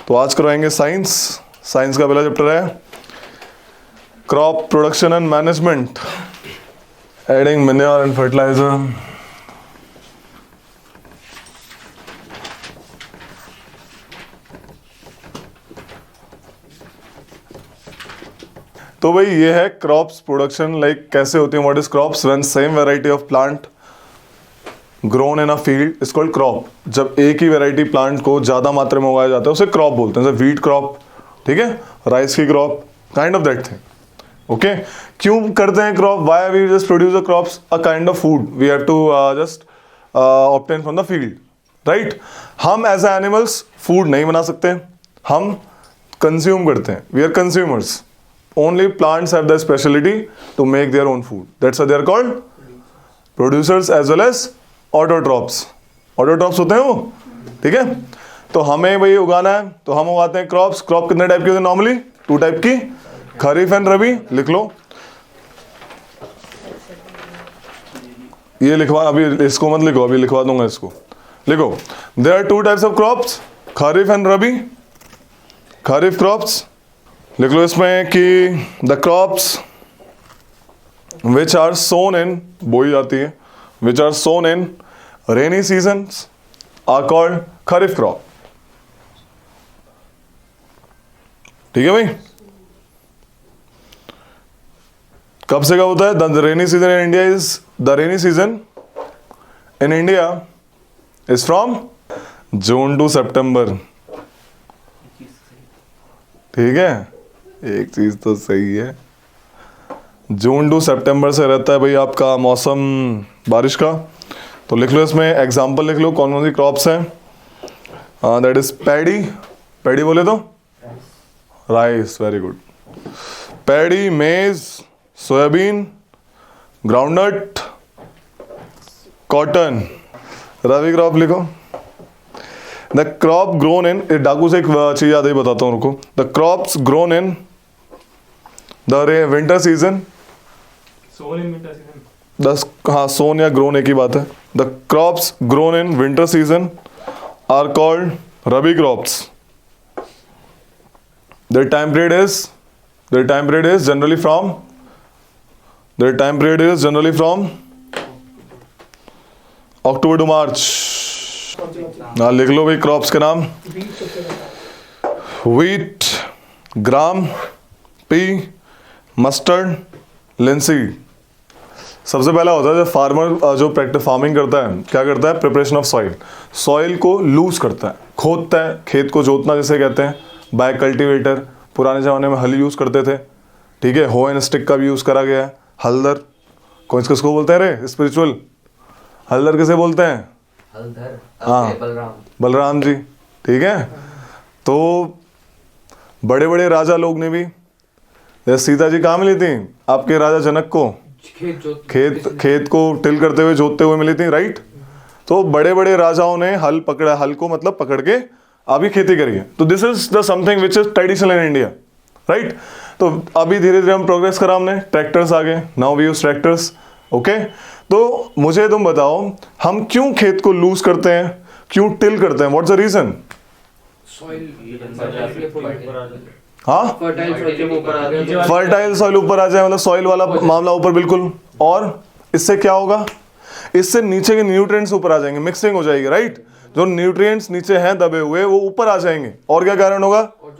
तो आज करवाएंगे साइंस। साइंस का पहला चैप्टर है crop production and management, adding manure and fertiliser. तो भाई ये है क्रॉप्स प्रोडक्शन, लाइक कैसे होती है, what is crops, when same variety of plant grown in a field is called crop. जब एक ही वैरायटी प्लांट को ज्यादा मात्रा में उगाया जाता है उसे क्रॉप बोलते हैं, जैसे व्हीट क्रॉप, ठीक है, राइस की crop, kind of that thing. Okay, क्यों करते हैं crop, why we just produce a crops, a kind of food we have to just obtain from the field, right. हम एज एनिमल्स फूड नहीं बना सकते, हम कंज्यूम करते हैं, we are consumers. Only plants have the specialty to make their own food. That's why they are called producers as well as autotrophs. Autotrophs होते हैं वो, ठीक है। तो हमें भाई उगाना है तो हम उगाते हैं क्रॉप्स। क्रॉप कितने टाइप की होती है नॉर्मली? 2 टाइप की, खरीफ एंड रबी। लिख लो, ये लिखवा, अभी इसको मत लिखो, अभी लिखवा दूंगा इसको। लिखो, there are 2 types of crops, kharif and rabi. Kharif crops लिख लो इसमें कि the crops which are sown in, बोई जाती है, which are sown in rainy seasons are called kharif crop. ठीक है भाई, कब से कब होता है? The rainy season in India is, the rainy season in India is from June to September. ठीक है, एक चीज तो सही है, जून टू सितंबर से रहता है भाई आपका मौसम बारिश का। तो लिख लो इसमें एग्जांपल, लिख लो कौन कौन सी क्रॉप्स हैं। दैट इज पैडी, पैडी बोले तो rice, very good. Paddy, maize, soybean, groundnut, cotton. Rabi crop लिखो, द क्रॉप ग्रोन इन, डाकू से एक चीज याद ही बताता हूँ, रुको। The crops grown in the winter season, sown in winter season, हाँ सोन या ग्रोन एक ही बात है। The crops grown in winter season are called rabi crops. their time period is generally from October to March। हाँ लिख लो भाई crops के नाम, व्हीट, ग्राम, पी, मस्टर्ड, लिंसीड। सबसे पहला होता है जब फार्मर जो प्रैक्टिस फार्मिंग करता है, क्या करता है? प्रिपरेशन ऑफ सॉइल, सॉइल को लूज करता है, खोदता है, खेत को जोतना जिसे कहते हैं, बाय कल्टीवेटर। पुराने ज़माने में हल यूज़ करते थे, ठीक है, हो एंड स्टिक का भी यूज़ करा गया है। हल्दर, कौन किसको बोलते हैं रे स्पिरिचुअल? हल्दर किसे बोलते हैं? हल्दर, हाँ बलराम जी, ठीक है। तो बड़े बड़े राजा लोग ने भी, जैसे सीता जी कहाँ मिली थी आपके राजा जनक को? खेत को टिल करते हुए, जोतते हुए मिली थी, राइट। तो बड़े बड़े राजाओं ने हल पकड़ा, हल को मतलब पकड़ के अभी खेती करी है। तो this is the something which is traditional in India, right. तो अभी धीरे धीरे हम प्रोग्रेस करा, हमने ट्रैक्टर्स आ गए, now we use tractors. Okay, तो मुझे तुम बताओ हम क्यों खेत को लूज करते हैं, क्यों टिल करते हैं? What's the reason? हाँ, फर्टाइल सॉइल ऊपर आ जाए, मतलब सॉइल वाला मामला ऊपर, बिल्कुल। और इससे क्या होगा? इससे नीचे के न्यूट्रिएंट्स ऊपर आ जाएंगे, मिक्सिंग हो जाएगी, राइट। जो न्यूट्रिएंट्स नीचे हैं दबे हुए वो ऊपर आ जाएंगे। और क्या कारण होगा? और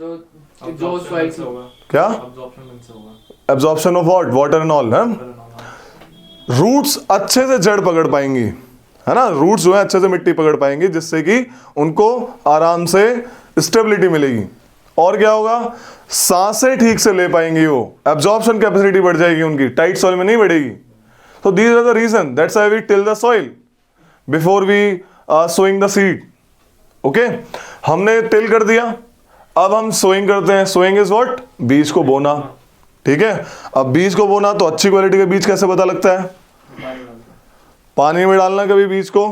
जो सॉइल से होगा, क्या? अब्जॉर्प्शन से होगा, absorption of what? Water and all, है। रूट्स अच्छे से जड़ पकड़ पाएंगी, है ना, रूट्स जो है अच्छे से मिट्टी पकड़ पाएंगी, जिससे कि उनको आराम से स्टेबिलिटी मिलेगी। और क्या होगा? सांसें ठीक से ले पाएंगी, वो एब्जॉर्प्शन कैपेसिटी बढ़ जाएगी उनकी, टाइट सॉइल में नहीं बढ़ेगी। तो these are the reason, that's why we till the soil before we sowing the seed. Okay, हमने टिल कर दिया, अब हम सोइंग करते हैं। Sowing is what? बीज को बोना, ठीक है। अब बीज को बोना, तो अच्छी क्वालिटी का बीज कैसे पता लगता है? पानी में डालना कभी बीज को,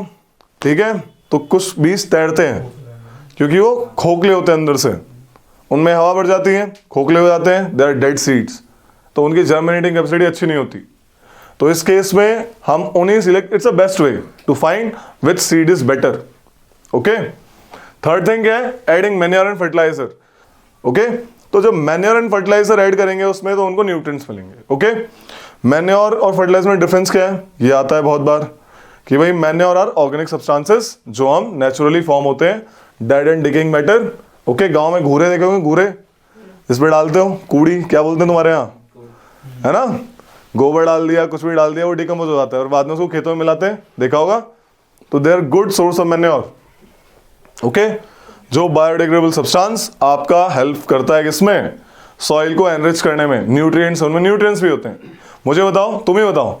ठीक है। तो कुछ बीज तैरते हैं क्योंकि वो खोखले होते हैं अंदर से, उनमें हवा बढ़ जाती है, खोखले हो जाते हैं, दे आर डेड सीड्स, तो उनकी जर्मिनेटिंग कैपेसिटी अच्छी नहीं होती। तो इस केस में हम उन्हें select, it's a best way to find which seed is better. Okay, third thing क्या है? Adding manure and fertiliser. Okay, तो जब मैन्योर एंड फर्टिलाइजर ऐड करेंगे उसमें तो उनको न्यूट्रिएंट्स मिलेंगे। ओके, मैन्योर और फर्टिलाइजर में डिफरेंस क्या है? ये आता है बहुत बार कि भाई मैन्योर आर ऑर्गेनिक सब्सटेंसेस जो हम नेचुरली फॉर्म होते हैं, dead and decaying matter. Okay, गांव में घूरे देखे होंगे, घूरे इसमें डालते हो, कूड़ी क्या बोलते हैं तुम्हारे यहाँ, है ना? गोबर डाल दिया, कुछ भी डाल दिया, वो डिकम्पोज हो जाता है और बाद में उसको खेतों में मिलाते हैं, देखा होगा। तो they are good source of manure. Okay, जो बायोडिग्रेडेबल सब्सटेंस आपका हेल्प करता है किसमें? सॉइल को एनरिच करने में, न्यूट्रिएंट्स, उनमें न्यूट्रिएंट्स भी होते हैं। मुझे बताओ, तुम ही बताओ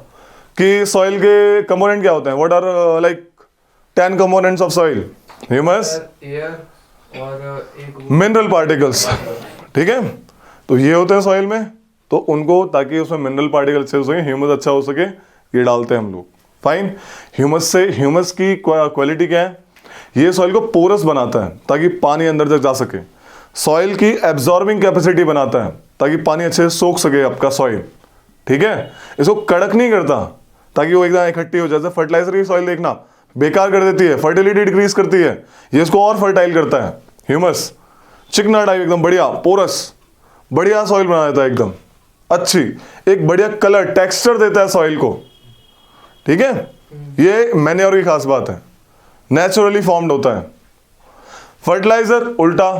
कि सॉइल के कंपोनेंट क्या होते हैं? What are like 10 components of soil? Humus, air और एक मिनरल पार्टिकल्स। ठीक है, तो ये होते हैं सॉइल में, तो उनको ताकि उसमें मिनरल पार्टिकल अच्छे हो सके, ह्यूमस अच्छा हो सके, ये डालते हैं हम लोग। फाइन, ह्यूमस से, ह्यूमस की क्वालिटी क्या है? ये सॉइल को पोरस बनाता है ताकि पानी अंदर तक जा सके। सॉइल की एब्जॉर्बिंग कैपेसिटी बनाता है ताकि पानी अच्छे से सोख सके आपका सॉइल। ठीक है, इसको कड़क नहीं करता ताकि वो एकदम इकट्ठी हो जाए। जैसे फर्टिलाइजर की सॉइल देखना बेकार कर देती है, फर्टिलिटी डिक्रीज करती है, ये इसको और फर्टाइल करता है। ह्यूमस चिकना टाइप एकदम बढ़िया पोरस, बढ़िया सॉइल बना देता है, एकदम अच्छी, एक बढ़िया कलर टेक्सचर देता है सॉइल को। ठीक है, ये मैन्योर की खास बात है, नेचुरली फॉर्म्ड होता है। फर्टिलाइजर उल्टा,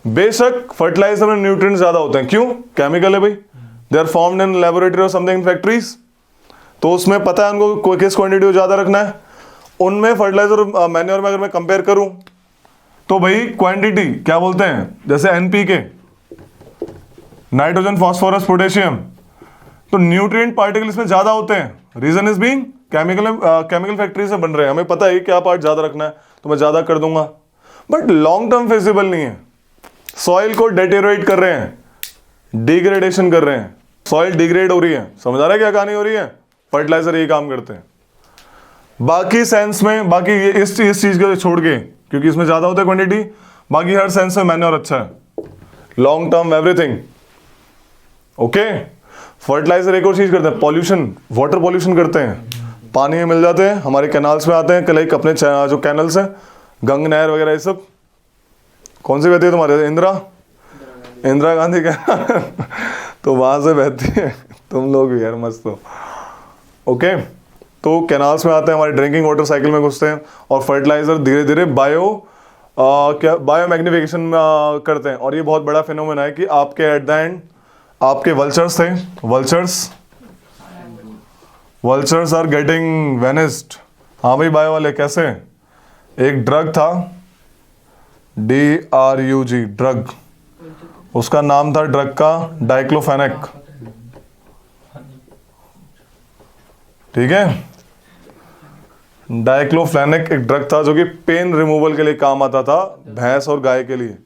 बेशक फर्टिलाइजर में न्यूट्रिएंट्स ज्यादा होते हैं, क्यों? केमिकल है भाई, they are formed in laboratory और समथिंग इन फैक्ट्रीज, तो उसमें पता है उनको किस क्वांटिटी को ज्यादा रखना है। उनमें फर्टिलाइजर मैन्योर में अगर मैं कंपेयर करूं तो भाई क्वांटिटी क्या बोलते हैं, जैसे एनपीके, नाइट्रोजन, फास्फोरस, पोटेशियम, तो न्यूट्रिएंट पार्टिकल इसमें ज्यादा होते हैं। Reason is being chemical factory से बन रहे हैं, हमें पता है क्या पार्ट ज्यादा रखना है तो मैं ज्यादा कर दूंगा, बट लॉन्ग टर्म फिजिबल नहीं है। सॉइल को डेटेरोरेट कर रहे हैं, डिग्रेडेशन कर रहे हैं, सॉइल डिग्रेड हो रही है। समझ आ रहा है क्या कहानी हो रही है? फर्टिलाइजर यही काम करते हैं। बाकी सेंस में, बाकी ये इस चीज को छोड़ के, क्योंकि इसमें ज्यादा होता है क्वांटिटी, बाकी हर सेंस में मैन्योर अच्छा है, long term everything. Okay, fertiliser एक और चीज करते हैं, पॉल्यूशन, वाटर पॉल्यूशन करते हैं, पानी में मिल जाते हैं, हमारे कैनाल्स में आते हैं, लाइक अपने जो कैनल्स हैं, गंग नहर वगैरह, ये सब कौन सी बहती है तुम्हारे? इंदिरा गांधी का तो वहां से बहती है, तुम लोग भी यार मस्त हो। ओके, तो कैनाल्स में आते हैं, हमारे ड्रिंकिंग वाटर साइकिल में घुसते हैं, और फर्टिलाइजर धीरे धीरे बायो मैग्निफिकेशन करते हैं। और ये बहुत बड़ा फिनोमेना है कि आपके एट द एंड आपके वल्चर्स थे, वल्चर्स आर गेटिंग वेनिस्ड। हाँ भाई, बायो वाले कैसे? एक ड्रग था, DRUG ड्रग, उसका नाम था ड्रग का डाइक्लोफेनेक। ठीक है, डाइक्लोफेनेक एक ड्रग था जो कि पेन रिमूवल के लिए काम आता था, भैंस और गाय के लिए।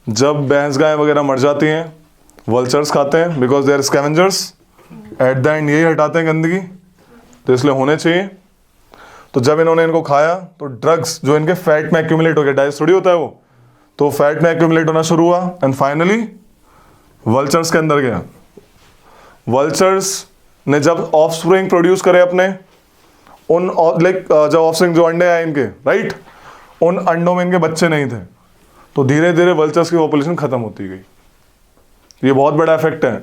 जब भैंस गाय वगैरह मर जाती हैं, वल्चर्स खाते हैं, because they are scavengers, at the end यही हटाते हैं गंदगी, तो इसलिए होने चाहिए। तो जब इन्होंने इनको खाया तो ड्रग्स जो इनके फैट में एक्यूमुलेट हो गया, डाइजेस्ट थोड़ी होता है वो, तो फैट में एक्यूमुलेट होना शुरू हुआ एंड फाइनली वल्चर्स के अंदर गया। वल्चर्स ने जब ऑफस्प्रिंग प्रोड्यूस करे अपने, उन लाइक जब ऑफस्प्रिंग जो अंडे आए इनके, राइट, उन अंडों में इनके बच्चे नहीं थे, तो धीरे धीरे वल्चर्स की पॉपुलेशन खत्म होती गई। ये बहुत बड़ा इफेक्ट है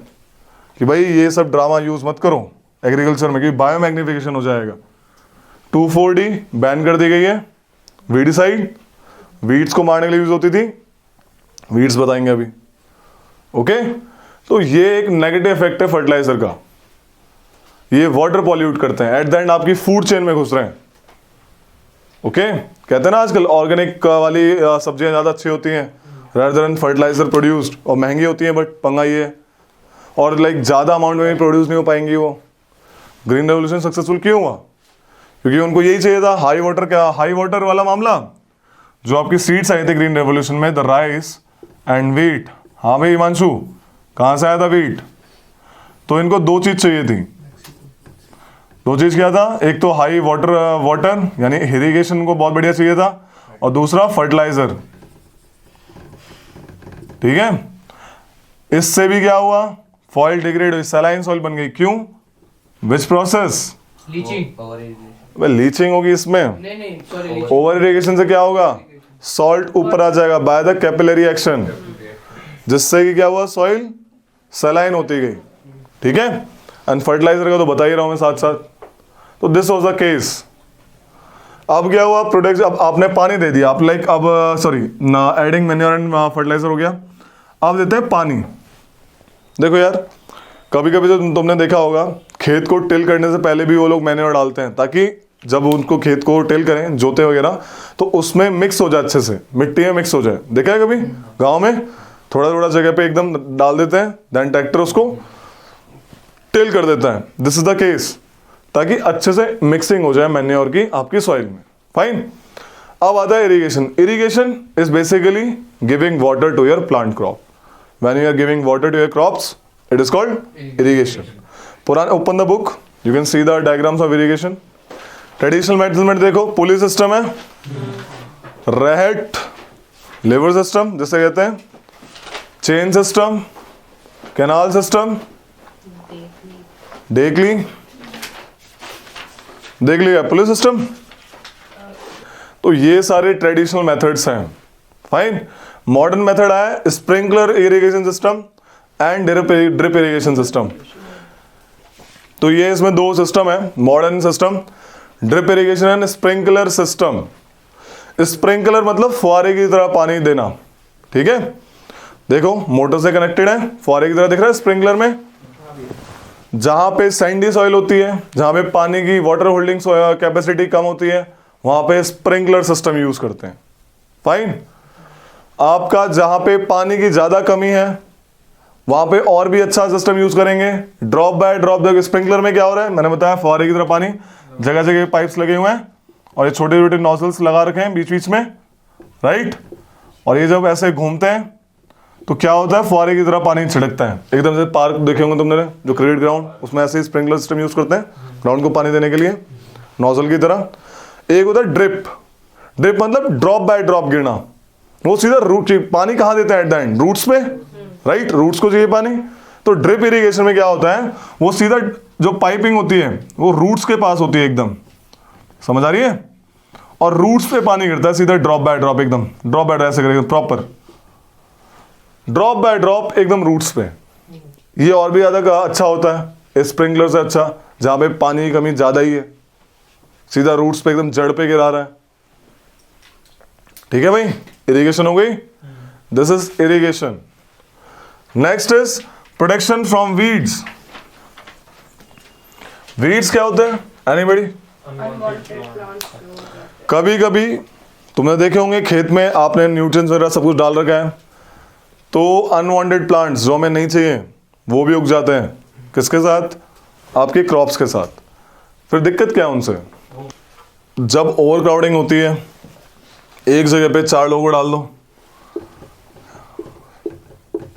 कि भाई ये सब ड्रामा यूज मत करो एग्रीकल्चर में, कि बायो मैग्निफिकेशन हो जाएगा। 2,4-D बैन कर दी गई है, वीडिसाइड, वीड्स को मारने के लिए यूज होती थी, वीड्स बताएंगे अभी। ओके, तो ये एक नेगेटिव इफेक्ट है फर्टिलाइजर का, ये वाटर पॉल्यूट करते हैं, एट द एंड आपकी फूड चेन में घुस रहे हैं। ओके, कहते हैं ना आजकल ऑर्गेनिक वाली सब्जियां ज्यादा अच्छी होती हैं rather than फर्टिलाइजर प्रोड्यूस्ड, और महंगी होती है, बट पंगा ये है, और लाइक ज्यादा अमाउंट में प्रोड्यूस नहीं हो पाएंगी वो। ग्रीन रेवोल्यूशन सक्सेसफुल क्यों हुआ? क्योंकि उनको यही चाहिए था, हाई वाटर वाला मामला। जो आपकी सीड्स आई थी ग्रीन रेवोल्यूशन में, द राइस एंड वीट। हाँ भाई हिमांशु, कहाँ से आया था वीट? तो इनको दो चीज चाहिए थी। दो चीज क्या था? एक तो हाई वाटर यानी इरिगेशन को बहुत बढ़िया चाहिए था, और दूसरा फर्टिलाइजर। ठीक है, इससे भी क्या हुआ? फॉइल डिग्रेड हुई, सैलाइन सॉइल बन गई। क्यों? Which process? लीचिंग लीचिंग होगी इसमें। नहीं सॉरी, ओवर इरिगेशन से क्या होगा? सॉल्ट ऊपर आ जाएगा बाय द कैपिलरी एक्शन, जिससे कि क्या हुआ, सॉइल सलाइन होती गई। ठीक है, एंड फर्टिलाइजर का तो बता ही रहा हूं मैं साथ साथ। तो दिस वाज द केस। अब क्या हुआ, प्रोडक्ट, अब आपने पानी दे दिया, आप लाइक अब सॉरी ना एडिंग मैन्योर एंड फर्टिलाइजर हो गया। अब देते हैं पानी। देखो यार, कभी कभी तो तुमने देखा होगा खेत को टिल करने से पहले भी वो लोग मैन्योर डालते हैं, ताकि जब उनको खेत को टिल करें, जोते वगैरह, तो उसमें मिक्स हो जाए, अच्छे से मिट्टी में मिक्स हो जाए। देखा है कभी गांव में थोड़ा थोड़ा जगह पे एकदम डाल देते हैं, देन ट्रैक्टर उसको टिल कर देता है। दिस इज द केस, ताकि अच्छे से मिक्सिंग हो जाए मैन्योर की आपकी सॉइल में। फाइन। अब आता है irrigation. Irrigation is basically giving water to your plant crop. When you are giving water to your crops, it is called irrigation. पुराने, open the book, you can see the diagrams of irrigation. Traditional method देखो, pulley system है, रेहेट लेवर system जिसे कहते हैं, chain system, canal system, देखली है police system. तो ये सारे ट्रेडिशनल मेथड्स हैं। फाइन। मॉडर्न मेथड है sprinkler irrigation system and drip irrigation system. तो ये इसमें दो सिस्टम है, modern system, drip irrigation and sprinkler system. Sprinkler मतलब फुहारे की तरह पानी देना। ठीक है, देखो मोटर से कनेक्टेड है, फुहारे की तरह दिख रहा है स्प्रिंकलर में। जहां पे सैंडी सॉइल होती है, जहां पे पानी की वाटर होल्डिंग कैपेसिटी कम होती है, वहां पे स्प्रिंकलर सिस्टम यूज करते हैं। फाइन। आपका जहां पे पानी की ज्यादा कमी है, वहां पे और भी अच्छा सिस्टम यूज करेंगे, ड्रॉप बाय ड्रॉप। देखो स्प्रिंकलर में क्या हो रहा है, मैंने बताया फुहारे की तरह पानी, जगह जगह पाइप्स लगे हुए हैं और ये छोटे छोटे नोजल्स लगा रखे हैं बीच बीच में, राइट। और ये जब ऐसे घूमते हैं तो क्या होता है, फुहारे की तरह पानी छिड़कता है। एकदम से पार्क देखे होंगे तुमने, जो क्रिकेट ग्राउंड, उसमें ऐसे ही स्प्रिंकलर सिस्टम यूज करते हैं ग्राउंड को पानी देने के लिए, नोजल की तरह। एक होता है ड्रिप। ड्रिप मतलब ड्रॉप बाय ड्रॉप गिरना। वो सीधा रूट, पानी कहाँ देता है एट द एंड, रूट्स पे, राइट। रूट्स को चाहिए पानी। तो ड्रिप इरिगेशन में क्या होता है, वो सीधा जो पाइपिंग होती है वो रूट्स के पास होती है, एकदम, समझ आ रही है, और रूट्स पे पानी गिरता है सीधा ड्रॉप बाय ड्रॉप, एकदम ड्रॉप बाय ड्रॉप ऐसे करेगा प्रॉपर, ड्रॉप बाय ड्रॉप एकदम रूट्स पे। ये और भी ज्यादा अच्छा होता है स्प्रिंकलर से अच्छा, जहां पे पानी की कमी ज्यादा ही है, सीधा रूट्स पे एकदम जड़ पे गिरा रहा है। ठीक है भाई, इरिगेशन हो गई। This is irrigation. Next is protection from weeds. Weeds क्या होते हैं, एनीबॉडी? कभी कभी तुमने देखे होंगे खेत में आपने न्यूट्रिएंट्स वगैरह सब कुछ डाल रखा है, तो अनवांटेड प्लांट्स जो हमें नहीं चाहिए वो भी उग जाते हैं। किसके साथ? आपके क्रॉप्स के साथ। फिर दिक्कत क्या है उनसे? जब ओवर क्राउडिंग होती है, एक जगह पे 4 लोगों को डाल दो,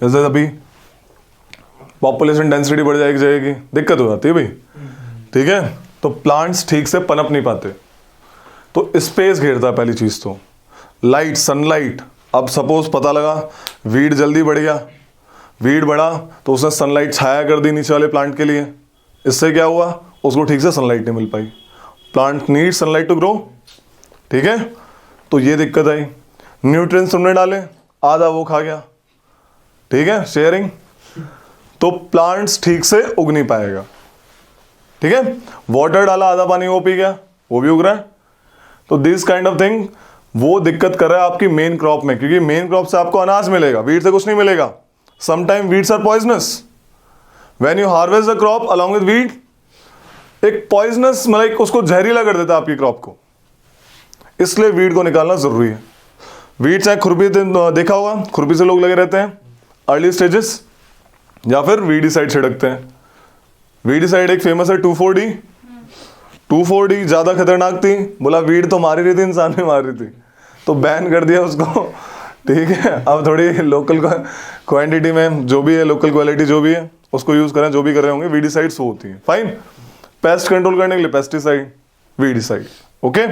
जैसे अभी पॉपुलेशन डेंसिटी बढ़ जाएगी जगह की, दिक्कत हो जाती है भाई। ठीक है, तो प्लांट्स ठीक से पनप नहीं पाते, तो स्पेस घेरता है पहली चीज। तो लाइट, सनलाइट। अब सपोज पता लगा वीड जल्दी बढ़ गया, वीड बढ़ा तो उसने सनलाइट छाया कर दी नीचे वाले प्लांट के लिए, इससे क्या हुआ, उसको ठीक से सनलाइट नहीं मिल पाई। Plant need sunlight to grow. ठीक है, तो ये दिक्कत आई। न्यूट्रिएंट्स तुमने डाले, आधा वो खा गया। ठीक है, शेयरिंग, तो प्लांट्स ठीक से उग नहीं पाएगा। ठीक है, वाटर डाला, आधा पानी वो पी गया, वो भी उग रहा है। तो दिस काइंड ऑफ थिंग वो दिक्कत कर रहा है आपकी मेन क्रॉप में, क्योंकि मेन क्रॉप से आपको अनाज मिलेगा, वीड से कुछ नहीं मिलेगा। Sometime weeds are poisonous. When you harvest the crop along with weed, एक पॉइजनस मतलब उसको जहरीला कर देता है आपकी क्रॉप को, इसलिए वीड को निकालना जरूरी है। वीड चाहे खुरपी, देखा होगा खुरपी से लोग लगे रहते हैं अर्ली स्टेजेस, या फिर वीडीसाइड छिड़कते हैं। वीडीसाइड एक फेमस है 2,4-D। 2,4-D ज्यादा खतरनाक थी, बोला वीड तो मार ही रही थी, इंसान भी मार रही थी, तो बैन कर दिया उसको। ठीक है, अब थोड़ी लोकल क्वांटिटी में जो भी है, लोकल क्वालिटी जो भी है उसको यूज करें, जो भी कर रहे होंगे। वीडीसाइड्स होती है, फाइन। पेस्ट कंट्रोल करने के लिए पेस्टिसाइड, वीडीसाइड। ओके,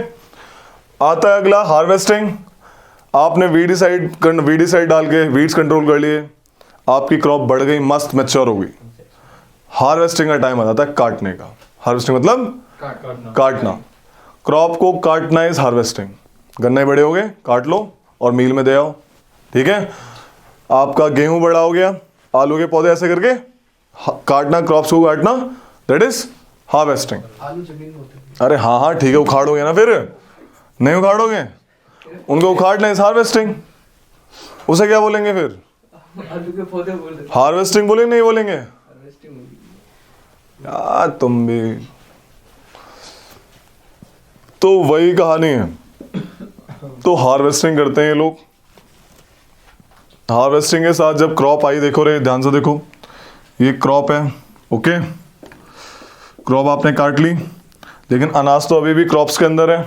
आता है अगला हार्वेस्टिंग। आपने वीडीसाइड डाल के वीड्स कंट्रोल कर लिए, आपकी क्रॉप बढ़ गई, मस्त मैच्योर हो गई। हार्वेस्टिंग का टाइम आ जाता है काटने का। हार्वेस्टिंग मतलब काटना। क्रॉप को काटना इज हार्वेस्टिंग। गन्ने बड़े हो गए, काट लो, और मील में दे आओ, ठीक है। आपका गेहूं बड़ा हो गया, आलू के पौधे ऐसे करके काटना, क्रॉप्स को काटना, दैट इज हार्वेस्टिंग। आलू जमीन में होते हैं। अरे हाँ हाँ ठीक है, उखाड़ोगे ना, फिर नहीं उखाड़ोगे, उनको उखाड़ना इज हार्वेस्टिंग। उसे क्या बोलेंगे फिर? आलू के पौधे बोल देते हार्वेस्टिंग बोलेंगे, नहीं बोलेंगे? हार्वेस्टिंग होगी। यार तुम भी, तो वही कहानी है। तो हार्वेस्टिंग करते हैं ये लोग। हार्वेस्टिंग के साथ जब क्रॉप आई, देखो रे ध्यान से देखो, ये क्रॉप है, ओके, क्रॉप आपने काट ली, लेकिन अनाज तो अभी भी क्रॉप्स के अंदर है,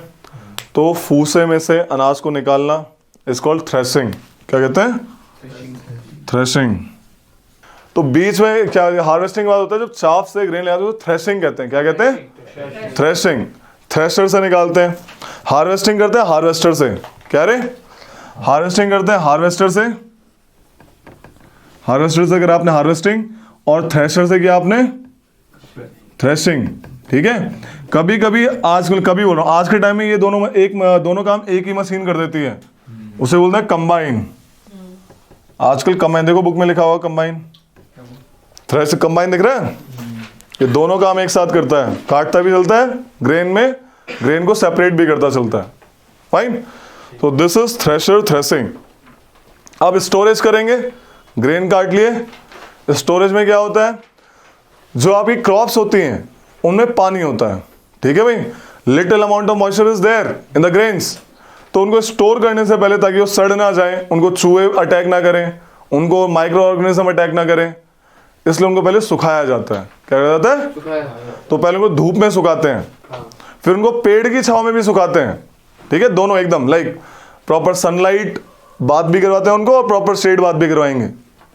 तो फूसे में से अनाज को निकालना इज कॉल्ड थ्रेशिंग। क्या कहते हैं? थ्रेशिंग। तो बीच में क्या हार्वेस्टिंग बाद होता है, जब चाफ से ग्रेन ले आते हैं तो थ्रेशिंग कहते हैं। क्या कहते हैं? थ्रेशिंग। थ्रेशर से निकालते हैं। हार्वेस्टिंग करते हैं हार्वेस्टर से। क्या रे? हार्वेस्टिंग करते हैं हार्वेस्टर से। हार्वेस्टर से करा आपने हार्वेस्टिंग, और थ्रेशर से किया आपने थ्रेशिंग, ठीक है। कभी कभी आजकल, कभी बोल रहा हूँ आज के टाइम में, ये दोनों काम एक ही मशीन कर देती है, उसे बोलते हैं कंबाइन। आजकल कंबाइन, देखो बुक में लिखा हुआ कंबाइन, थ्रेश कंबाइन दिख रहा है, ये दोनों काम एक साथ करता है, काटता भी चलता है ग्रेन में, ग्रेन को सेपरेट भी करता चलता है। फाइन, तो दिस इज थ्रेशर, थ्रेशिंग। अब स्टोरेज करेंगे, ग्रेन काट लिए, स्टोरेज में क्या होता है, जो आपकी क्रॉप्स होती हैं उनमें पानी होता है, ठीक है भाई, little amount of moisture is there in the grains. तो उनको स्टोर करने से पहले, ताकि वो सड़ ना जाए, उनको चूहे अटैक ना करें, उनको माइक्रो ऑर्गेनिज्म अटैक ना करें, इसलिए उनको पहले सुखाया जाता है। क्या कहा जाता है? तो पहले उनको धूप में सुखाते हैं, फिर उनको पेड़ की छांव में भी सुखाते हैं, ठीक है, दोनों एकदम लाइक प्रॉपर सनलाइट बात भी करवाते हैं उनको, और प्रॉपर शेड बात भी करवाएंगे,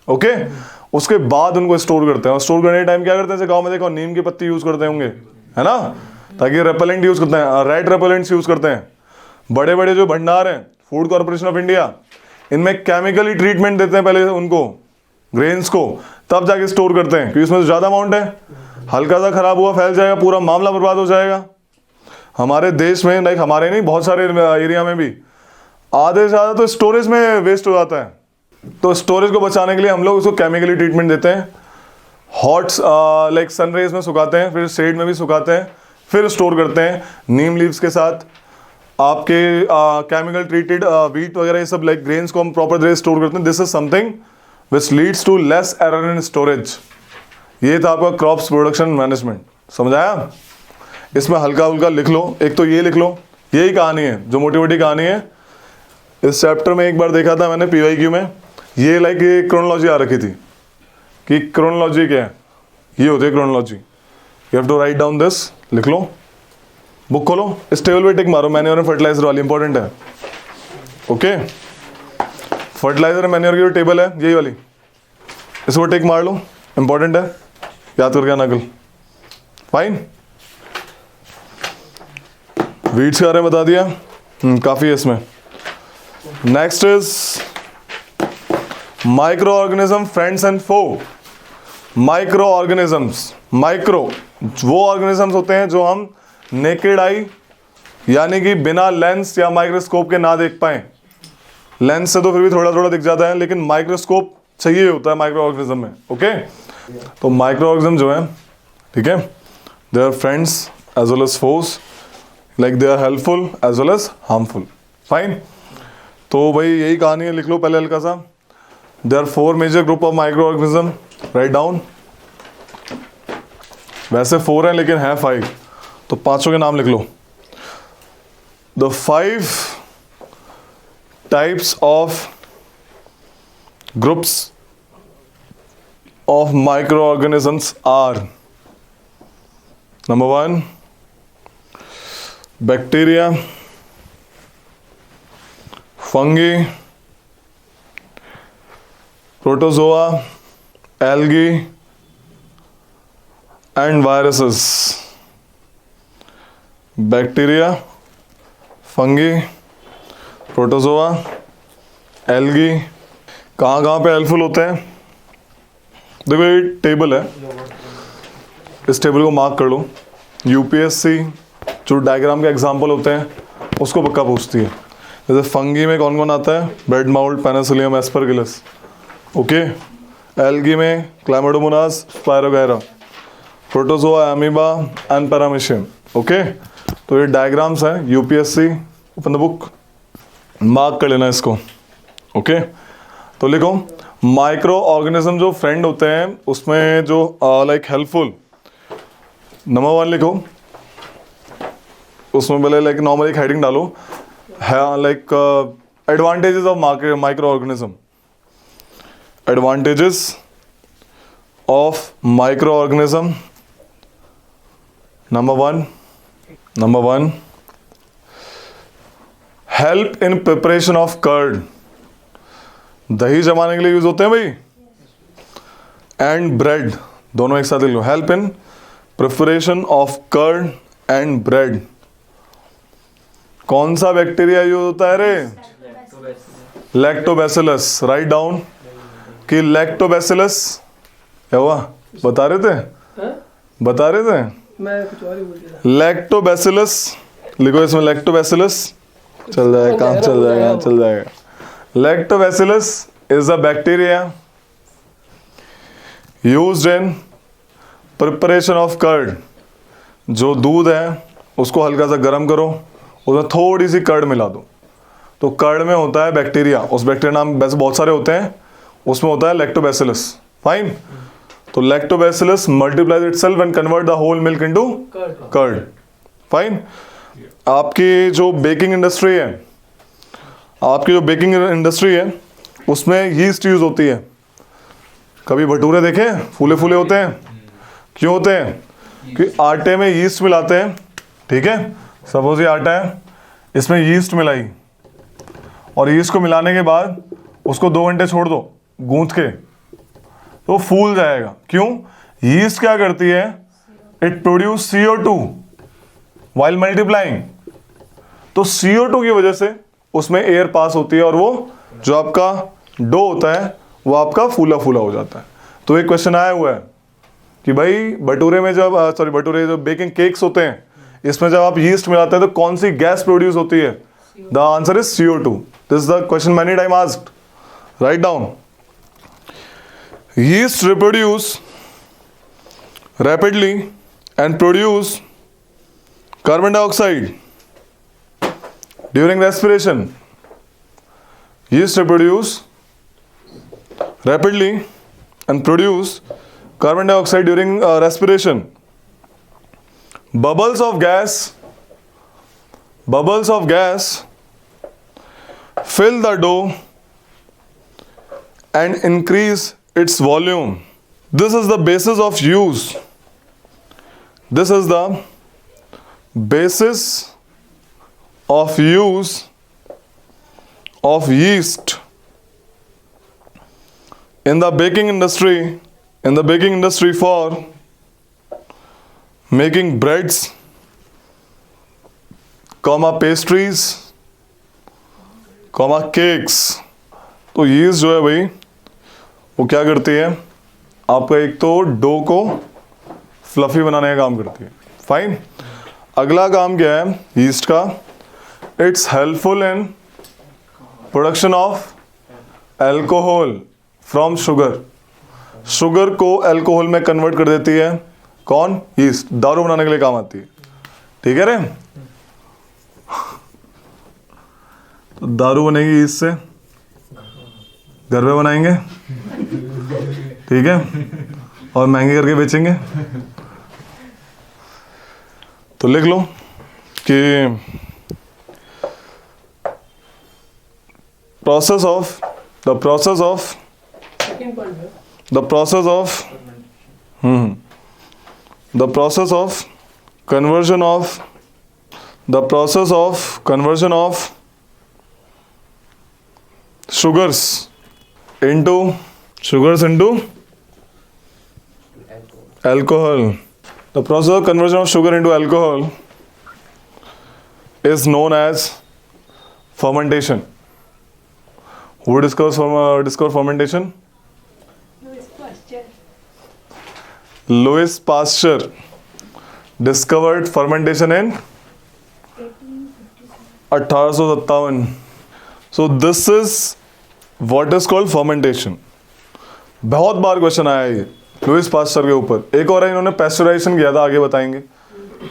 ओके। उसके बाद उनको स्टोर करते हैं, और स्टोर करने के टाइम क्या करते हैं, गाँव में देखो नीम की पत्ती यूज करते होंगे, है ना, ताकि रेपेलेंट यूज करते हैं, रेड रेपेलेंट्स यूज करते हैं। बड़े बड़े जो भंडार हैं, फूड कॉर्पोरेशन ऑफ इंडिया, इनमें केमिकली ट्रीटमेंट देते हैं पहले उनको, ग्रेन्स को, तब जाके स्टोर करते हैं, क्योंकि उसमें ज़्यादा अमाउंट है, हल्का सा खराब हुआ फैल जाएगा, पूरा मामला बर्बाद हो जाएगा। हमारे देश में, लाइक हमारे नहीं, बहुत सारे एरिया में भी आधे से ज़्यादा तो स्टोरेज में वेस्ट हो जाता है। तो स्टोरेज को बचाने के लिए हम लोग उसको केमिकली ट्रीटमेंट देते हैं, हॉट लाइक सन रेज में सुखाते हैं, फिर शेड में भी सुखाते हैं, फिर स्टोर करते हैं नीम लीव्स के साथ। आपके केमिकल ट्रीटेड व्हीट वगैरह, ये सब लाइक ग्रेन्स को हम प्रॉपर तरह स्टोर करते हैं। This is something which leads to less error in storage. ये था आपका क्रॉप्स प्रोडक्शन मैनेजमेंट, समझाया? इसमें हल्का हल्का लिख लो, एक तो ये लिख लो, यही कहानी है, जो मोटी मोटी कहानी है। इस चैप्टर में एक बार देखा था मैंने PYQ में, ये लाइक ये क्रोनोलॉजी आ रखी थी कि क्रोनोलॉजी क्या है, ये होती है chronology. You have to write down this, लिख लो, बुक खोलो, इस टेबल पे टिक मारो, मैन्योर और फर्टिलाइजर वाली इंपॉर्टेंट है, ओके। फर्टिलाइजर मैन्योर की जो टेबल है यही वाली, इसको टिक मार लो, इंपॉर्टेंट है, याद करके आना कल। फाइन, वीड्स के बारे में बता दिया, काफ़ी है इसमें। Next is micro organism, friends and foe. Micro organisms, micro वो ऑर्गेनिजम्स होते हैं जो हम नेकेड आई, यानी कि बिना लेंस या माइक्रोस्कोप के ना देख पाए। लेंस से तो फिर भी थोड़ा थोड़ा दिख जाता है, लेकिन माइक्रोस्कोप चाहिए होता है माइक्रो ऑर्गेनिज्म में, ओके। तो माइक्रो ऑर्गेनिज्म जो है, ठीक है, they are friends as well as foes, like they are helpful as well as harmful. Fine, तो भाई यही कहानी है, लिख लो पहले हल्का सा। There are 4 major group of micro organism, write down. वैसे 4 हैं लेकिन है 5, तो 5 के नाम लिख लो। The 5 types of groups of microorganisms are, number 1 bacteria, fungi, protozoa, algae and viruses. Bacteria, fungi, protozoa, algae, कहाँ कहाँ पे हेल्पफुल होते हैं? देखो ये टेबल है, इस टेबल को मार्क कर लो। UPSC जो डायग्राम के एग्जाम्पल होते हैं उसको पक्का पूछती है। जैसे फंगी में कौन कौन आता है? Bread mould, penicillium, aspergillus. Okay. Algae में chlamydomonas, spirogyra, protozoa, amoeba and paramecium. Okay, तो ये डायग्राम्स हैं, UPSC, open the book, mark कर लेना इसको। ओके, तो लिखो माइक्रो ऑर्गेनिज्म जो फ्रेंड होते हैं उसमें जो लाइक हेल्पफुल, नंबर 1 लिखो, उसमें पहले लाइक नॉर्मल एक हेडिंग डालो, है like advantages of micro organism. Advantages of micro organism, number one, help in preparation of curd, दही जमाने के लिए यूज होते हैं भाई, एंड ब्रेड, दोनों एक साथ लिख लो, help in preparation of curd and bread. कौन सा बैक्टीरिया यूज होता है रे? लैक्टोबैसिलस। राइट डाउन कि लैक्टोबैसिलस क्या हुआ? बता रहे थे? मैं कुछ और ही बोल दिया। लैक्टोबैसिलस लिखो इसमें, लैक्टोबैसिलस। चल जाएगा काम, चल जाएगा। Lactobacillus is a bacteria used in preparation of curd. जो दूध है उसको हल्का सा गर्म करो, उसमें थोड़ी सी कर्ड मिला दो, तो कर्ड में होता है बैक्टीरिया, उस बैक्टीरिया नाम वैसे बहुत सारे होते हैं, उसमें होता है लैक्टोबैसिलस। फाइन, तो lactobacillus multiplies itself and convert the whole milk into curd. Fine. आपकी जो बेकिंग इंडस्ट्री है, उसमें यीस्ट यूज होती है। कभी भटूरे देखे फूले फूले होते हैं? क्यों होते हैं? कि आटे में यीस्ट मिलाते हैं। ठीक है, सपोज ये आटा है, इसमें यीस्ट मिलाई, और यीस्ट को मिलाने के बाद उसको 2 घंटे छोड़ दो गूंथ के, तो फूल जाएगा। क्यों? यीस्ट क्या करती है? It produce CO2 while multiplying. तो CO2 की वजह से उसमें एयर पास होती है, और वो जो आपका डो होता है वो आपका फूला फूला हो जाता है। तो एक क्वेश्चन आया हुआ है कि भाई भटूरे में जब भटूरे जो बेकिंग केक्स होते हैं, इसमें जब आप यीस्ट मिलाते हैं तो कौन सी गैस प्रोड्यूस होती है? The answer is CO2। This is the question many time asked. Write down. Yeast reproduce rapidly and produce carbon dioxide during respiration. Yeast reproduce rapidly and produce carbon dioxide during respiration. Bubbles of gas fill the dough and increase its volume. This is the basis of use. This is the basis of use of yeast in the baking industry for making breads, pastries, cakes. तो yeast जो है भाई वो क्या करती है? आपका एक तो डो को फ्लफी बनाने का काम करती है। फाइन। अगला काम क्या है यीस्ट का? It's helpful in production of alcohol from sugar. Sugar को एल्कोहल में कन्वर्ट कर देती है कौन? यीस्ट। दारू बनाने के लिए काम आती है। ठीक है रे? तो दारू बनेगी यीस्ट से, घर पे बनाएंगे, ठीक है, और महंगे करके बेचेंगे। तो लिख लो कि process of conversion of sugars into alcohol. The process of conversion of sugar into alcohol is known as fermentation. Who discovered fermentation? Louis Pasteur discovered fermentation in 1857. So this is what is called fermentation. बहुत बार question आया है ये Lewis pasture के ऊपर। एक और है, इन्होंने पैस्चराइजेशन किया था, आगे बताएंगे,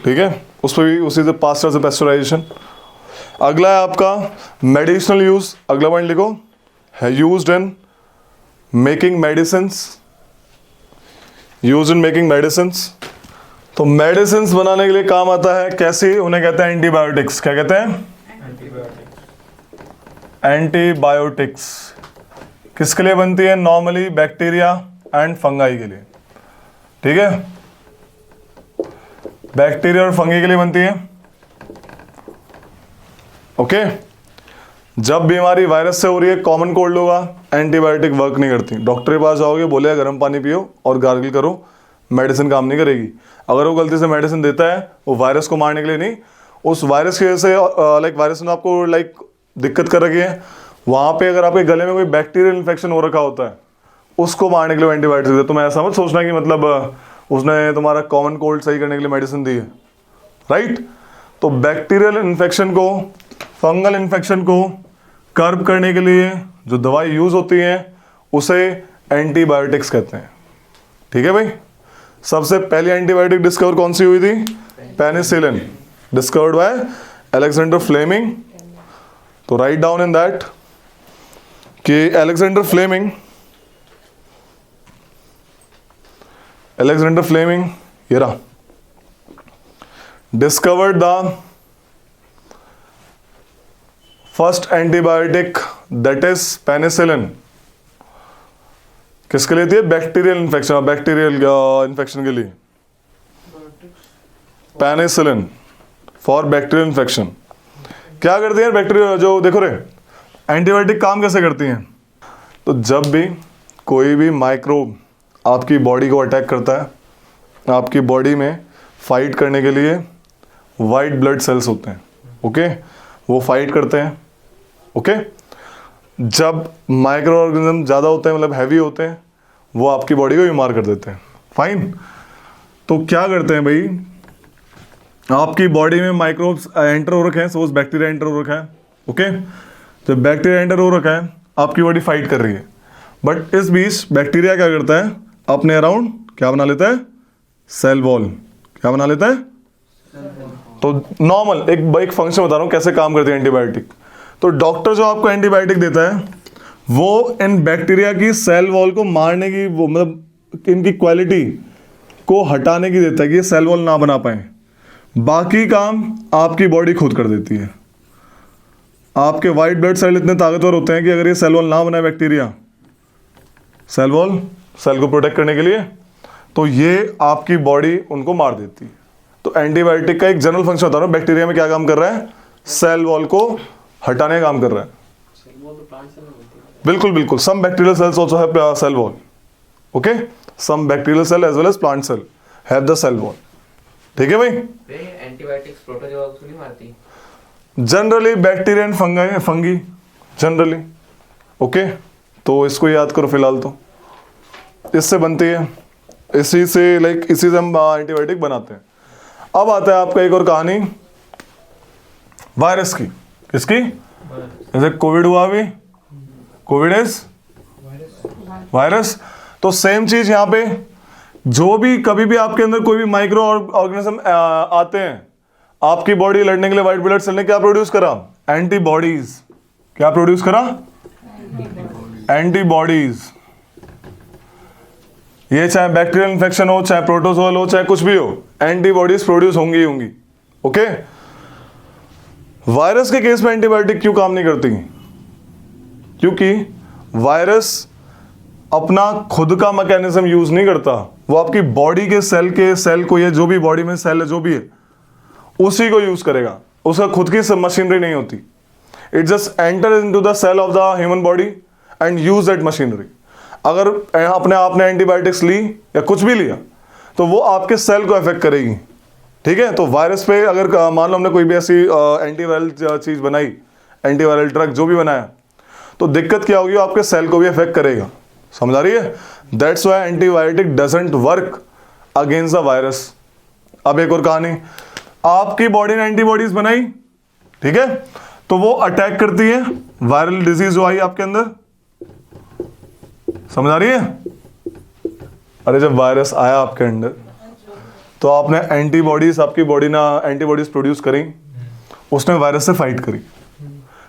ठीक है, उस पर भी उसी से पास्चर से पैस्चराइजेशन। अगला है आपका मेडिसिनल यूज, अगला पॉइंट लिखो, है used in making medicines, use in making medicines. तो मेडिसिन्स बनाने के लिए काम आता है, कैसी, उन्हें कहते हैं एंटीबायोटिक्स। क्या कहते हैं? एंटीबायोटिक्स। किसके लिए बनती है? नॉर्मली बैक्टीरिया एंड फंगाई के लिए, ठीक है, बैक्टीरिया और फंगी के लिए बनती है। ओके, जब बीमारी वायरस से हो रही है, कॉमन कोल्ड होगा, एंटीबायोटिक वर्क नहीं करती। डॉक्टर के पास जाओगे, बोलेगा गर्म पानी पियो और गार्गल करो, मेडिसिन काम नहीं करेगी। अगर वो गलती से मेडिसिन देता है, वो वायरस को मारने के लिए नहीं, उस वायरस की वजह से लाइक वायरस ने आपको लाइक दिक्कत कर रखी है, वहाँ पे अगर आपके गले में कोई बैक्टीरियल इन्फेक्शन हो रखा होता है, उसको मारने के लिए एंटीबायोटिक देते। तुम्हें ऐसा मत सोचना कि मतलब उसने तुम्हारा कॉमन कोल्ड सही करने के लिए मेडिसिन दी है, राइट। तो बैक्टीरियल इन्फेक्शन को, फंगल इन्फेक्शन को कर्ब करने के लिए जो दवाई यूज होती है उसे एंटीबायोटिक्स कहते हैं, ठीक है भाई। सबसे पहली एंटीबायोटिक डिस्कवर कौन सी हुई थी? Penicillin, discovered by Alexander Fleming. तो राइट डाउन इन दैट कि अलेक्जेंडर फ्लेमिंग ये रहा, discovered the first antibiotic that is penicillin. किसके लिए थी? बैक्टीरियल इन्फेक्शन, बैक्टीरियल इन्फेक्शन के लिए पेनिसिलिन फॉर बैक्टीरियल इन्फेक्शन। क्या करती है बैक्टीरिया, जो देखो रे एंटीबायोटिक काम कैसे करती हैं? तो जब भी कोई भी माइक्रोब आपकी बॉडी को अटैक करता है, आपकी बॉडी में फाइट करने के लिए वाइट ब्लड सेल्स होते हैं, ओके, वो फाइट करते हैं, ओके। जब माइक्रो ऑर्गेनिज्म ज़्यादा होते हैं, मतलब हैवी होते हैं, वो आपकी बॉडी को बीमार कर देते हैं, फाइन। तो क्या करते हैं भाई, आपकी बॉडी में माइक्रोब्स एंटर हो रखे हैं, सपोज बैक्टीरिया एंटर हो रखा है, ओके। जब बैक्टीरिया एंटर हो रखा है, आपकी बॉडी फाइट कर रही है, बट इस बीच बैक्टीरिया क्या करता है? अपने अराउंड क्या बना लेता है? Cell wall. क्या बना लेता है? तो नॉर्मल एक फंक्शन बता रहा हूँ कैसे काम करती है एंटीबायोटिक। तो डॉक्टर जो आपको एंटीबायोटिक देता है, वो इन बैक्टीरिया की सेल वॉल को मारने की, वो मतलब इनकी क्वालिटी को हटाने की देता है कि ये सेल वॉल ना बना पाए। बाकी काम आपकी बॉडी खुद कर देती है। आपके वाइट ब्लड सेल इतने ताकतवर होते हैं कि अगर ये सेल वॉल ना बनाए बैक्टीरिया, सेल वॉल सेल को प्रोटेक्ट करने के लिए, तो ये आपकी बॉडी उनको मार देती है। तो एंटीबायोटिक का एक जनरल फंक्शन बता रहा हूँ, बैक्टीरिया में क्या काम कर रहा है? सेल वॉल को हटाने का काम कर रहा है। बिल्कुल बिल्कुल, some bacterial cells also have cell wall, okay, some bacterial cell as well as plant cell have the cell wall, ठीक है भाई। एंटीबायोटिक्स प्रोटोजोआ को नहीं मारती generally bacteria and fungi generally, okay. तो इसको याद करो फिलहाल, तो इससे बनती है, इसी से लाइक इसी से हम एंटीबायोटिक बनाते हैं। अब आता है आपका एक और कहानी वायरस की। किसकी? जैसे कोविड हुआ, अभी कोविड इज वायरस। तो सेम चीज यहां पे, जो भी कभी भी आपके अंदर कोई भी माइक्रो ऑर्गेनिज्म आते हैं, आपकी बॉडी लड़ने के लिए व्हाइट ब्लड सेल ने क्या प्रोड्यूस करा? एंटीबॉडीज। क्या प्रोड्यूस करा? एंटीबॉडीज। ये चाहे बैक्टीरियल इन्फेक्शन हो, चाहे प्रोटोजोअल हो, चाहे कुछ भी हो, एंटीबॉडीज प्रोड्यूस होंगी ही होंगी, ओके। वायरस के केस में एंटीबायोटिक क्यों काम नहीं करती? क्योंकि वायरस अपना खुद का मैकेनिज्म यूज नहीं करता, वो आपकी बॉडी के सेल को, ये जो भी बॉडी में सेल है जो भी है, उसी को यूज करेगा। उसका खुद की मशीनरी नहीं होती। It just enter into the cell of the human body and use that machinery. अगर अपने आपने एंटीबायोटिक्स ली या कुछ भी लिया, तो वो आपके सेल को अफेक्ट करेगी, ठीक है। तो वायरस पे अगर मान लो हमने कोई भी ऐसी एंटीवायरल चीज बनाई, एंटीवायरल ड्रग जो भी बनाया, तो दिक्कत क्या होगी? आपके सेल को भी अफेक्ट करेगा। समझ आ रही है? That's why antibiotic doesn't work against the virus. अब एक और कहानी, आपकी बॉडी ने एंटीबॉडीज बनाई, ठीक है, तो वो अटैक करती है वायरल डिजीज जो आई आपके अंदर, समझ आ रही है? अरे जब वायरस आया आपके अंदर तो आपने एंटीबॉडीज, आपकी बॉडी ना एंटीबॉडीज प्रोड्यूस करी, उसने वायरस से फाइट करी।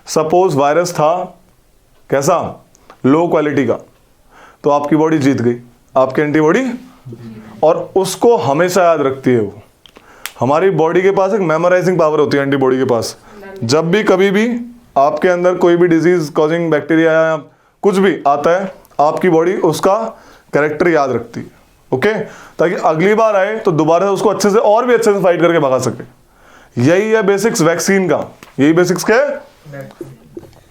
सपोज वायरस था कैसा, लो क्वालिटी का, तो आपकी बॉडी जीत गई, आपकी एंटीबॉडी, और उसको हमेशा याद रखती है वो। हमारी बॉडी के पास एक मेमोराइजिंग पावर होती है एंटीबॉडी के पास। जब भी कभी भी आपके अंदर कोई भी डिजीज कॉजिंग बैक्टीरिया या कुछ भी आता है, आपकी बॉडी उसका कैरेक्टर याद रखती है, ओके, ताकि अगली बार आए तो दोबारा उसको अच्छे से और भी अच्छे से फाइट करके भगा सके। यही है बेसिक्स वैक्सीन का, यही बेसिक्स क्या है।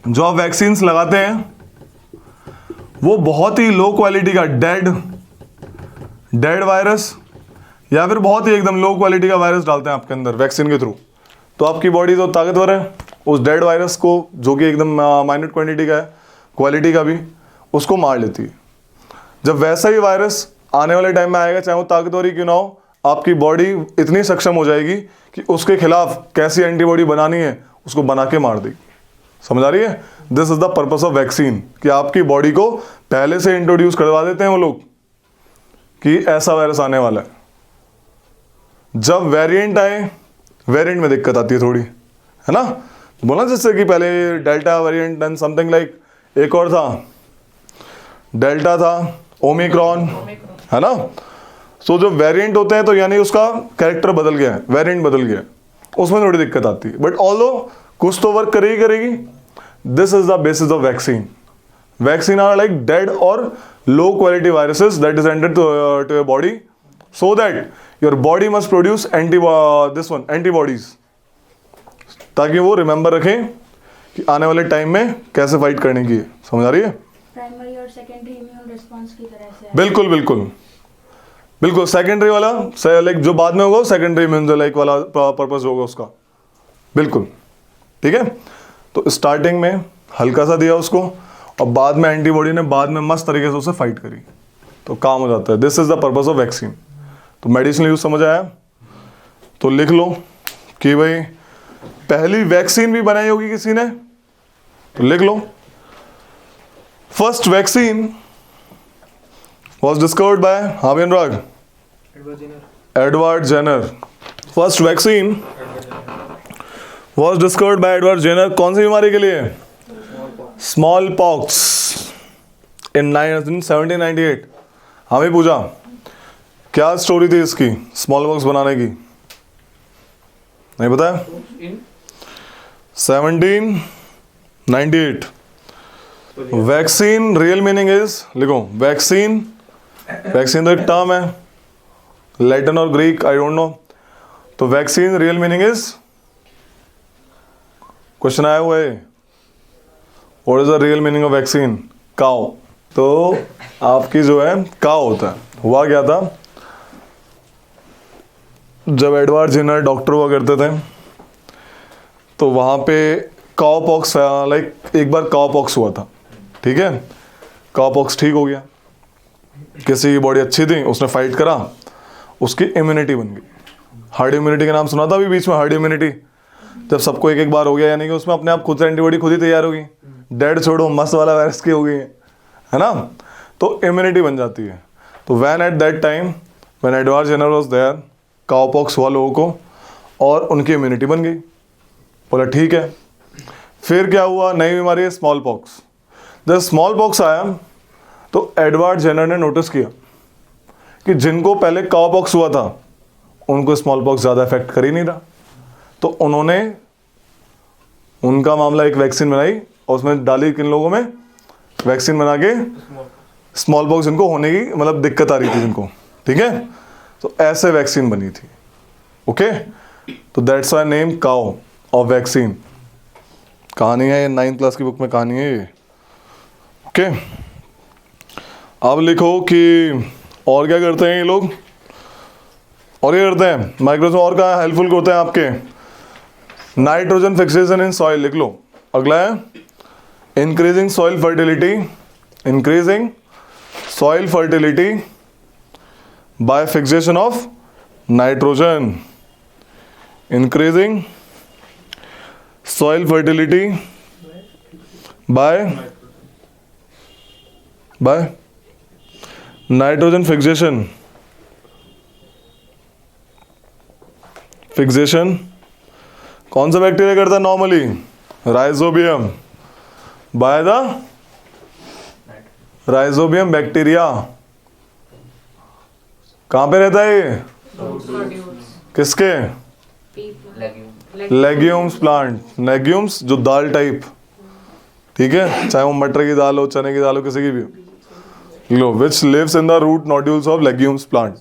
जो आप वैक्सीन लगाते हैं वो बहुत ही लो क्वालिटी का डेड वायरस या फिर बहुत ही एकदम लो क्वालिटी का वायरस डालते हैं आपके अंदर वैक्सीन के थ्रू, तो आपकी बॉडी तो ताकतवर है, उस डेड वायरस को जो कि एकदम माइन्यूट क्वांटिटी का है, क्वालिटी का भी, उसको मार लेती है। जब वैसा ही वायरस आने वाले टाइम में आएगा, चाहे वो ताकतवर ही क्यों ना हो, आपकी बॉडी इतनी सक्षम हो जाएगी कि उसके खिलाफ कैसी एंटीबॉडी बनानी है उसको बना के मार देगी। समझ आ रही है? This is the purpose of vaccine, कि आपकी बॉडी को पहले से इंट्रोड्यूस करवा देते हैं वो लोग कि ऐसा वायरस आने वाला है। जब वेरिएंट आए, वेरिएंट में दिक्कत आती है थोड़ी, है ना, बोला जैसे कि पहले delta variant and something like, एक और था डेल्टा था, ओमिक्रॉन, है ना। सो जो वेरिएंट होते हैं तो यानी उसका कैरेक्टर बदल गया है, वेरिएंट बदल गया है, उसमें थोड़ी दिक्कत आती है, बट ऑल्दो कुछ तो वर्क करेगी। This is the basis of vaccine. Vaccine are like dead और low quality viruses that is entered to your body, so that your body must produce antibodies, ताकि वो रिमेंबर रखें कि आने वाले टाइम में कैसे फाइट करने की है। समझ आ रही है? प्राइमरी और सेकेंडरी इम्यून रिस्पांस की तरह से। बिल्कुल बिल्कुल बिल्कुल, सेकेंडरी वाला लाइक जो बाद में होगा सेकेंडरी इम्यून लाइक वाला पर्पस होगा उसका, बिल्कुल ठीक है। तो स्टार्टिंग में हल्का सा दिया उसको और बाद में एंटीबॉडी ने बाद में मस्त तरीके से उसे फाइट करी, तो काम हो जाता है। This is the purpose of vaccine. तो मेडिसिन यूज समझ आया, तो लिख लो कि भाई पहली वैक्सीन भी बनाई होगी किसी ने, तो लिख लो। First vaccine was discovered by Javi Anurag, Edward Jenner. First vaccine was discovered by Edward Jenner. कौन सी बीमारी के लिए? Small pox in 1798। हमें पूछा क्या स्टोरी थी इसकी स्मॉल पॉक्स बनाने की, नहीं पता है? 1798। वैक्सीन रियल मीनिंग इज, लिखो वैक्सीन, वैक्सीन तो एक टर्म है, लैटिन और ग्रीक आई डोंट नो, तो vaccine real meaning is, question आया हुआ है, what is the real meaning of vaccine? Cow. तो आपकी जो है काउ होता है। हुआ क्या था, जब एडवर्ड जेनर डॉक्टर हुआ करते थे तो वहां पे काउ पॉक्स, लाइक एक बार काउ पॉक्स हुआ था, ठीक है, काउ पॉक्स ठीक हो गया, किसी की बॉडी अच्छी थी, उसने फाइट करा, उसकी इम्यूनिटी बन गई। हर्ड इम्यूनिटी का नाम सुना था अभी बीच में, हर्ड इम्यूनिटी, जब सबको एक एक बार हो गया, यानी कि उसमें अपने आप खुद से एंटीबॉडी खुद ही तैयार होगी, डेड छोड़ो मस्त वाला वायरस की हो गई है ना, तो इम्यूनिटी बन जाती है। तो when at that time when Edward Jenner was there, cowpox हुआ लोगों को और उनकी इम्यूनिटी बन गई। बोला ठीक है। फिर क्या हुआ, नई बीमारी है स्मॉल पॉक्स। जब स्मॉल पॉक्स आया तो एडवर्ड जेनर ने नोटिस किया कि जिनको पहले काउ पॉक्स हुआ था उनको स्मॉल पॉक्स ज़्यादा इफेक्ट कर ही नहीं रहा, तो उन्होंने उनका मामला एक वैक्सीन बनाई और उसमें डाली किन लोगों में, वैक्सीन बना के स्मॉल पॉक्स जिनको होने की मतलब दिक्कत आ रही थी जिनको, ठीक है, तो ऐसे वैक्सीन बनी थी। ओके, तो that's why name cow of vaccine. कहानी है ये, 9th क्लास की बुक में कहानी है ये। ओके, अब लिखो कि और क्या करते हैं ये लोग, और क्या करते हैं माइक्रोसॉफ्ट, और क्या हेल्पफुल होते हैं आपके, नाइट्रोजन फिक्सेशन इन सॉइल लिख लो। अगला है increasing soil fertility, increasing soil fertility by fixation of nitrogen, increasing soil fertility by nitrogen fixation कौन सा बैक्टीरिया करता है normally? Rhizobium, by the rhizobium bacteria. कहां पे रहता है ये? किसके? लेग्यूम्स प्लांट, लेग्यूम्स जो दाल टाइप, ठीक है, चाहे वो मटर की दाल हो, चने की दाल हो, किसी की भी हो। लो, which lives in the root nodules of legumes plant.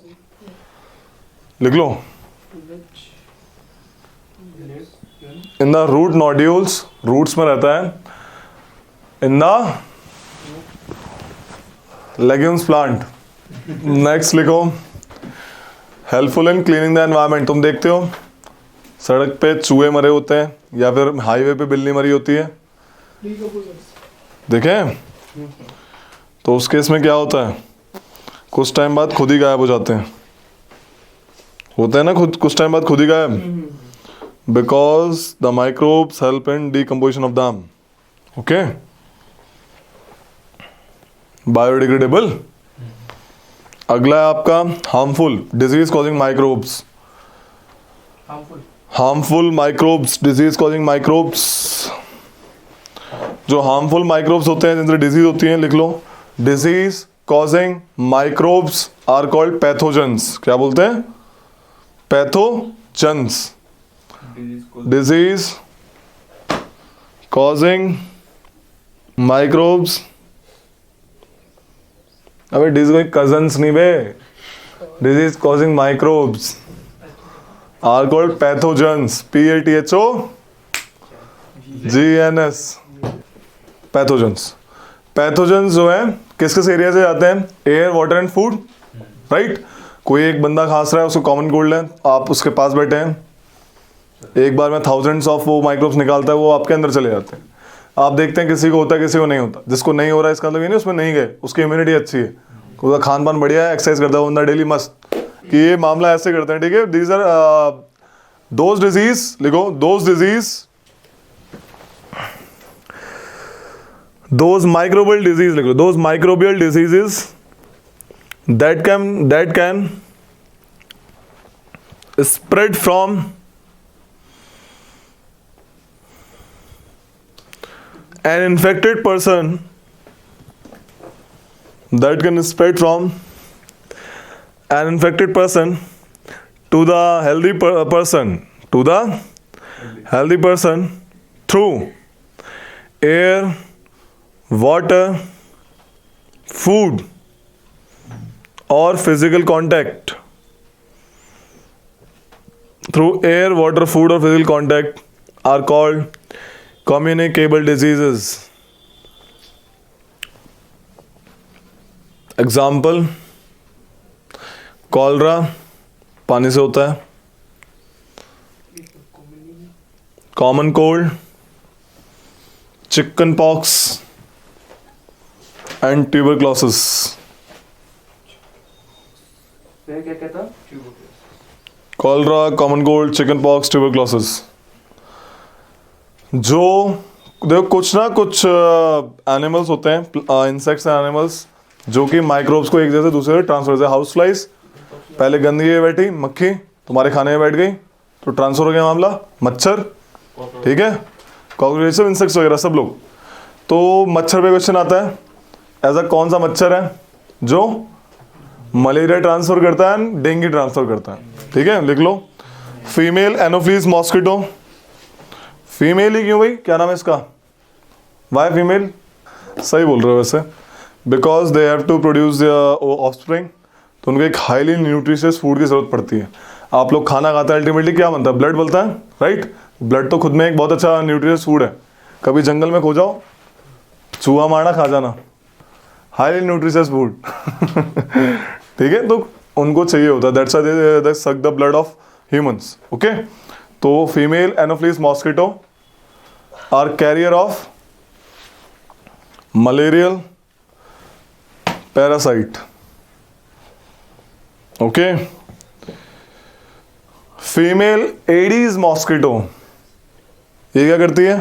लिख लो, in the root nodules, roots में रहता है, in the legumes plant. Next लिखो, helpful in cleaning the environment. तुम देखते हो सड़क पे चूहे मरे होते हैं या फिर हाईवे पे बिल्ली मरी होती है, देखें? तो उस केस में क्या होता है, कुछ टाइम बाद खुद ही गायब हो जाते हैं, होता है ना, कुछ टाइम बाद खुद ही गायब, because the microbes help in decomposition of them. Okay, biodegradable. अगला है आपका harmful, disease causing microbes. Harmful microbes, disease causing microbes. जो हार्मफुल माइक्रोब्स होते हैं, जिनसे डिजीज होती है, लिख लो, disease causing microbes are called pathogens. क्या बोलते हैं? पैथोजेंस। डिजीज कॉजिंग माइक्रोब्स, अबे डिजीज कोई कजन्स नहीं बे, disease causing microbes are called pathogens, PATHOGENS। Pathogens, pathogens जो है किस किस एरिया से जाते हैं? Air, water and food, right. कोई एक बंदा खांस रहा है, उसको कॉमन कोल्ड है, आप उसके पास बैठे हैं, एक बार में थाउजेंड्स ऑफ वो माइक्रोब्स निकालता है, वो आपके अंदर चले जाते हैं। आप देखते हैं किसी को होता है, किसी को नहीं होता। जिसको नहीं हो रहा है इसका मतलब ये नहीं उसमें नहीं गए, उसकी इम्यूनिटी अच्छी है, उसका खान पान बढ़िया है, एक्सरसाइज करता है बंदा डेली मस्त, कि ये मामला ऐसे करते हैं, ठीक है। दीज आर दोज डिजीज, लिखो, दोज माइक्रोबियल डिजीज, लिखो, those microbial diseases that can spread from an infected person, that can spread from an infected person to the healthy person, to the healthy person through air, water, food or physical contact. Through air, water, food or physical contact are called communicable diseases. Example, cholera पानी से होता है, common cold, chicken pox and tuberculosis. क्या कहता? Cholera, common cold, chicken pox, tuberculosis. जो देखो कुछ ना कुछ एनिमल्स होते हैं, इंसेक्ट्स एंड एनिमल्स, जो कि माइक्रोब्स को एक जगह से दूसरे जगह ट्रांसफर करते हैं। हाउस फ्लाइज, पहले गंदगी में बैठी मक्खी तुम्हारे खाने में बैठ गई तो ट्रांसफर हो गया मामला। मच्छर, ठीक है, कॉकरोच, सब इंसेक्ट्स वगैरह सब लोग। तो मच्छर पे क्वेश्चन आता है, ऐसा कौन सा मच्छर है जो मलेरिया ट्रांसफर करता है, डेंगू ट्रांसफर करता है, ठीक है, लिख लो, फीमेल एनोफिलीज मॉस्किटो। फीमेल ही क्यों भाई, क्या नाम है इसका? Why female? सही बोल रहे हो वैसे, because they have to produce their offspring, तो उनको एक हाईली न्यूट्रिशियस फूड की जरूरत पड़ती है। आप लोग खाना खाते हैं, अल्टीमेटली क्या बनता है? ब्लड बनता है, राइट। ब्लड तो खुद में एक बहुत अच्छा न्यूट्रिशियस फूड है। कभी जंगल में खो जाओ, चूहा मारना खा जाना, हाईली न्यूट्रिशियस फूड ठीक है, तो उनको चाहिए होता है, that's why they suck the blood of humans. Okay, तो female anopheles mosquito are carrier of malarial parasite. Okay, female aedes mosquito, ये क्या करती है?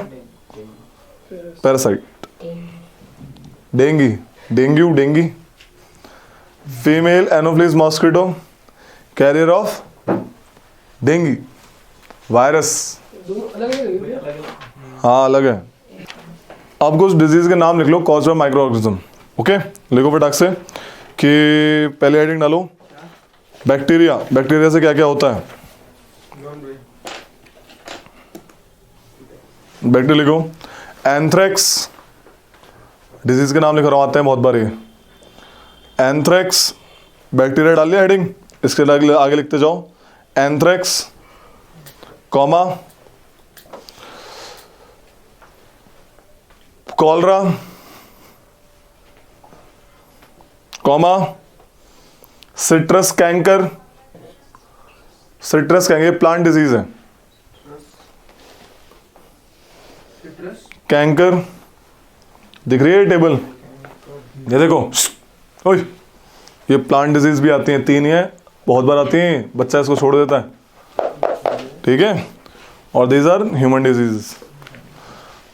Parasite. Dengue, dengue, dengue. Female anopheles mosquito carrier of dengue virus. हाँ अलग है। अब कुछ डिजीज के नाम लिख लो cause by micro organism. Okay लिखो फटाक से कि पहले हेडिंग डालो बैक्टीरिया। बैक्टीरिया से क्या क्या होता है? बैक्टीरिया लिखो। एंथ्रेक्स डिजीज के नाम लिख रहा आते हैं बहुत बार ये। एंथ्रेक्स बैक्टीरिया डाल लिया हेडिंग, इसके आगे लिखते जाओ। Anthrax comma cholera comma citrus canker. Citrus canker ये प्लांट डिजीज है। कैंकर दिख रही है टेबल, ये देखो। ओए ये प्लांट डिजीज भी आती हैं, 3 ही है, बहुत बार आती हैं, बच्चा इसको छोड़ देता है, ठीक है। और दीज आर ह्यूमन डिजीज।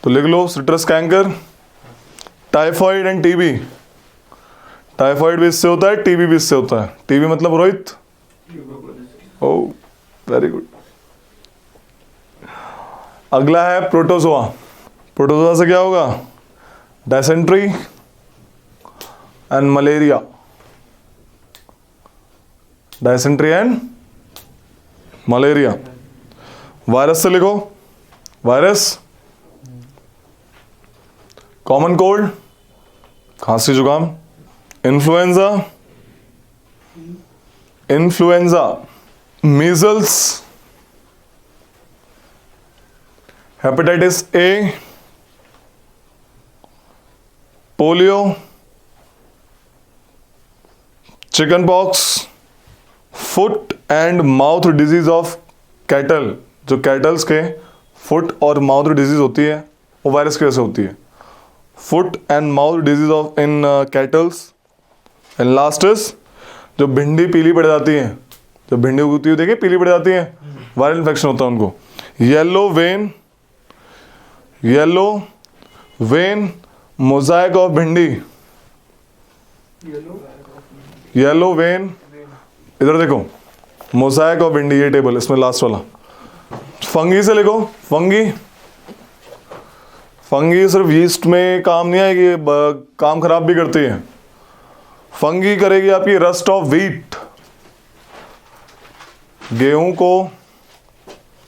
तो लिख लो citrus canker. Typhoid and TB. Typhoid भी इससे होता है, टीबी भी इससे होता है। टीबी मतलब रोहित? Oh very good. अगला है प्रोटोजोआ। प्रोटोजोआ से क्या होगा? Dysentery and malaria. Dysentery and malaria. Virus से लिखो। वायरस कॉमन कोल्ड, खांसी जुकाम। Influenza, influenza. Measles, hepatitis A, polio, chicken pox, foot and mouth disease of cattle. जो कैटल्स के फुट और माउथ डिजीज होती है वो वायरस की वजह से होती है। Foot and mouth disease of in kettles. And last is जो भिंडी पीली पड़ जाती है, जो भिंडी उगती हुई देखिए पीली पड़ जाती है, वायरल इन्फेक्शन होता है उनको। Yellow vein, yellow vein Mosaic of भिंडी। येलो वेन, इधर देखो, मोजाइक ऑफ भिंडी, ये टेबल इसमें लास्ट वाला। फंगी से लिखो। फंगी, फंगी सिर्फ यीस्ट में काम नहीं आएगी, काम खराब भी करती है। फंगी करेगी आपकी रस्ट ऑफ व्हीट, गेहूं को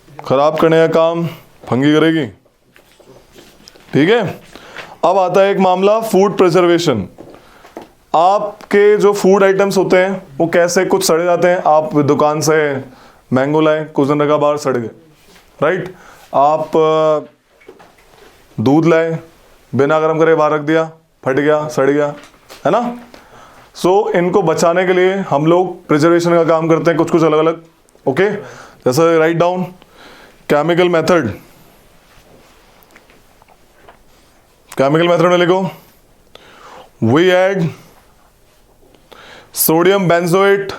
खराब करने का काम फंगी करेगी, ठीक है। अब आता है एक मामला फूड प्रिजर्वेशन। आपके जो फूड आइटम्स होते हैं वो कैसे कुछ सड़े जाते हैं। आप दुकान से मैंगो लाए, कुछ दिन रखा बाहर सड़ गए, राइट। आप दूध लाए, बिना गर्म करे बाहर रख दिया, फट गया, सड़ गया, है ना। सो इनको बचाने के लिए हम लोग प्रिजर्वेशन का काम करते हैं, कुछ कुछ अलग अलग। ओके जैसे write down chemical method. Chemical method में लिखो we add sodium benzoate,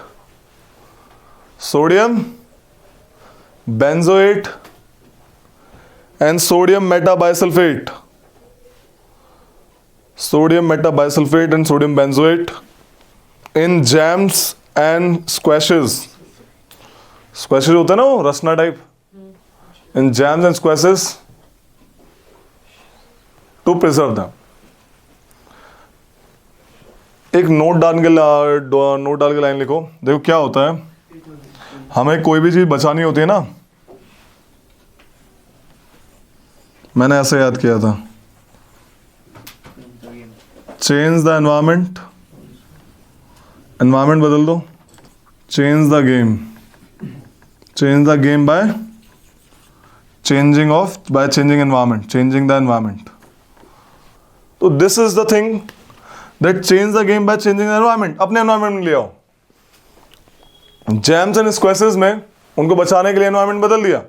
sodium benzoate and sodium metabisulfate, sodium metabisulfate and sodium benzoate in jams and squashes. Squashes होता है ना वो Rasna type. in jams and squashes to preserve them. एक note डाल के line लिखो। देखो क्या होता है, हमें कोई भी चीज बचानी होती है ना, मैंने ऐसे याद किया था, चेंज द एनवायरमेंट, एनवायरमेंट बदल दो, change the game, change the game by changing environment, changing the environment. तो this is the thing that change the game by changing the environment. अपने एनवायरमेंट में ले आओ। जैम्स एंड स्क्वैशेस में उनको बचाने के लिए एनवायरमेंट बदल दिया।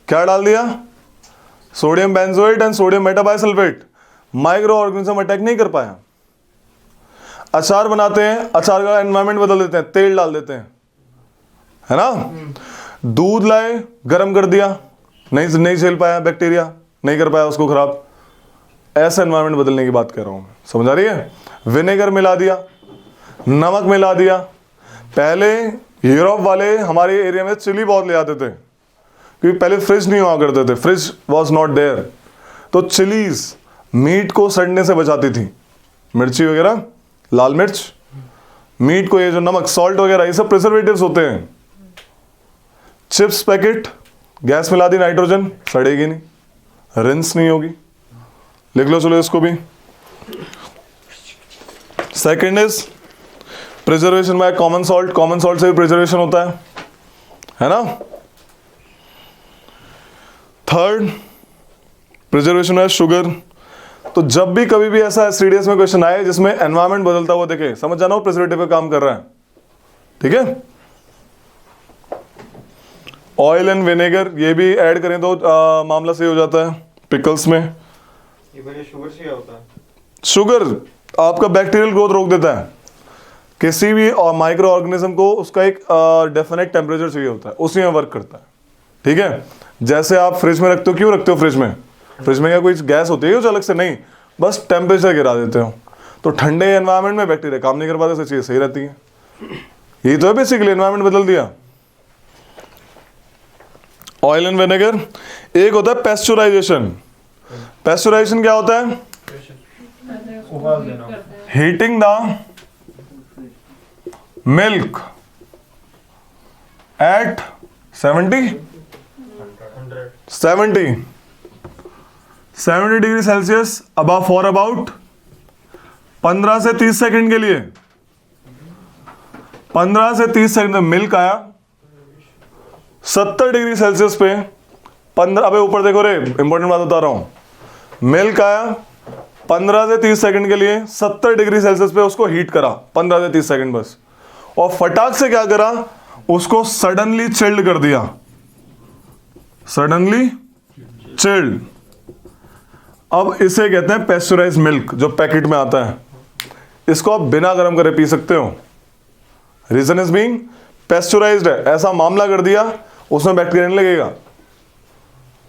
क्या डाल दिया? Sodium benzoate and sodium metabisulphite. Micro organism attack नहीं कर पाया। अचार बनाते हैं, अचार का एनवायरमेंट बदल देते हैं, तेल डाल देते हैं, है ना। दूध लाए, गर्म कर दिया, नहीं झेल पाया बैक्टीरिया, नहीं कर पाया उसको खराब, ऐसा एनवायरनमेंट बदलने की बात कर रहा हूं मैं, समझ आ रही है? विनेगर मिला दिया, नमक मिला दिया। पहले यूरोप वाले हमारे एरिया में चिली बहुत ले आते थे, क्योंकि पहले फ्रिज नहीं हुआ करते थे, फ्रिज वॉज नॉट देयर। तो चिलीज मीट को सड़ने से बचाती थी, मिर्ची वगैरह, लाल मिर्च, मीट को, ये जो नमक, सॉल्ट वगैरह, ये सब प्रिजर्वेटिव्स होते हैं। चिप्स पैकेट, गैस मिला दी, नाइट्रोजन, सड़ेगी नहीं, रिंस नहीं होगी। लिख लो चलो इसको भी। Second is preservation by common salt, common salt से भी प्रिजर्वेशन होता है ना। Third, preservation bye sugar. तो जब भी कभी भी ऐसा सीडीएस में क्वेश्चन आए जिसमें एनवायरनमेंट बदलता हुआ देखे, समझ जाना वो प्रिजर्वेटिव का काम कर रहा है, ठीक है। ऑयल एंड विनेगर ये भी ऐड करें तो मामला सही हो जाता है पिकल्स में। ये शुगर से क्या होता है? शुगर आपका बैक्टीरियल ग्रोथ रोक देता है। किसी भी माइक्रो ऑर्गेनिज्म को उसका एक डेफिनेट टेम्परेचर चाहिए होता है, उसी में वर्क करता है, ठीक है। जैसे आप फ्रिज में रखते हो, क्यों रखते हो फ्रिज में? फ्रिज में क्या कोई गैस होती है कुछ अलग से? नहीं, बस टेम्परेचर गिरा देते हो। तो ठंडे एनवायरनमेंट में बैक्टीरिया काम नहीं कर पाते, चीज़ें सही रहती है। ये तो है बेसिकली, एनवायरनमेंट बदल दिया। Oil and vinegar. एक होता है पेस्चुराइजेशन। पेस्चुराइजेशन क्या होता है? उबाल देना। Heating the milk eight 70 degree Celsius above for about 15 से 30 सेकंड के लिए। 15 से 30 सेकंड में मिल्क आया 70 डिग्री सेल्सियस पे 15, अबे ऊपर देखो रे, इंपॉर्टेंट बात बता रहा हूं। मिल्क आया 15 से 30 सेकंड के लिए 70 डिग्री सेल्सियस पे उसको हीट करा 15 से 30 सेकंड बस, और फटाक से क्या करा, उसको सडनली चिल्ड कर दिया। Suddenly chilled. अब इसे कहते हैं पेस्चराइज मिल्क, जो पैकेट में आता है। इसको आप बिना गर्म करे पी सकते हो। रीजन इज बीइंग पेस्चराइज्ड है, ऐसा मामला कर दिया, उसमें बैक्टीरिया नहीं लगेगा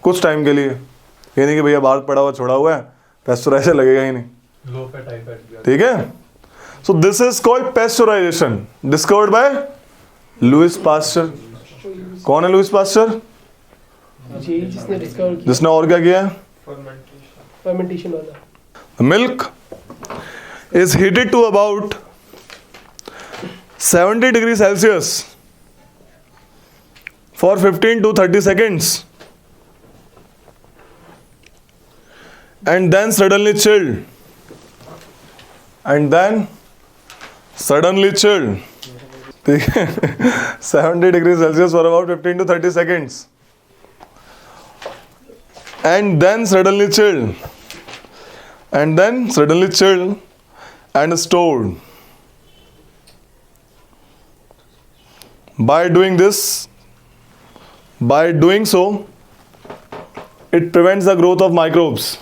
कुछ टाइम के लिए। ये नहीं कि भैया बाहर पड़ा हुआ छोड़ा हुआ है, पेस्चराइजर लगेगा ही नहीं, लो पे टाइप, ठीक है। So this is called pasteurisation, discovered by Louis Pasteur. कौन है लुइस पास्चर? जिसने डिस्कवर किया जिसने और क्या किया है? फर्मेंटेशन वाला। The milk is heated to about 70 degrees Celsius for 15 to 30 seconds and then suddenly chilled. And then suddenly chilled. ठीक है, 70 degrees Celsius for about 15 to 30 seconds. And then suddenly chilled. And then suddenly chilled and stored. By doing this, by doing so, it prevents the growth of microbes.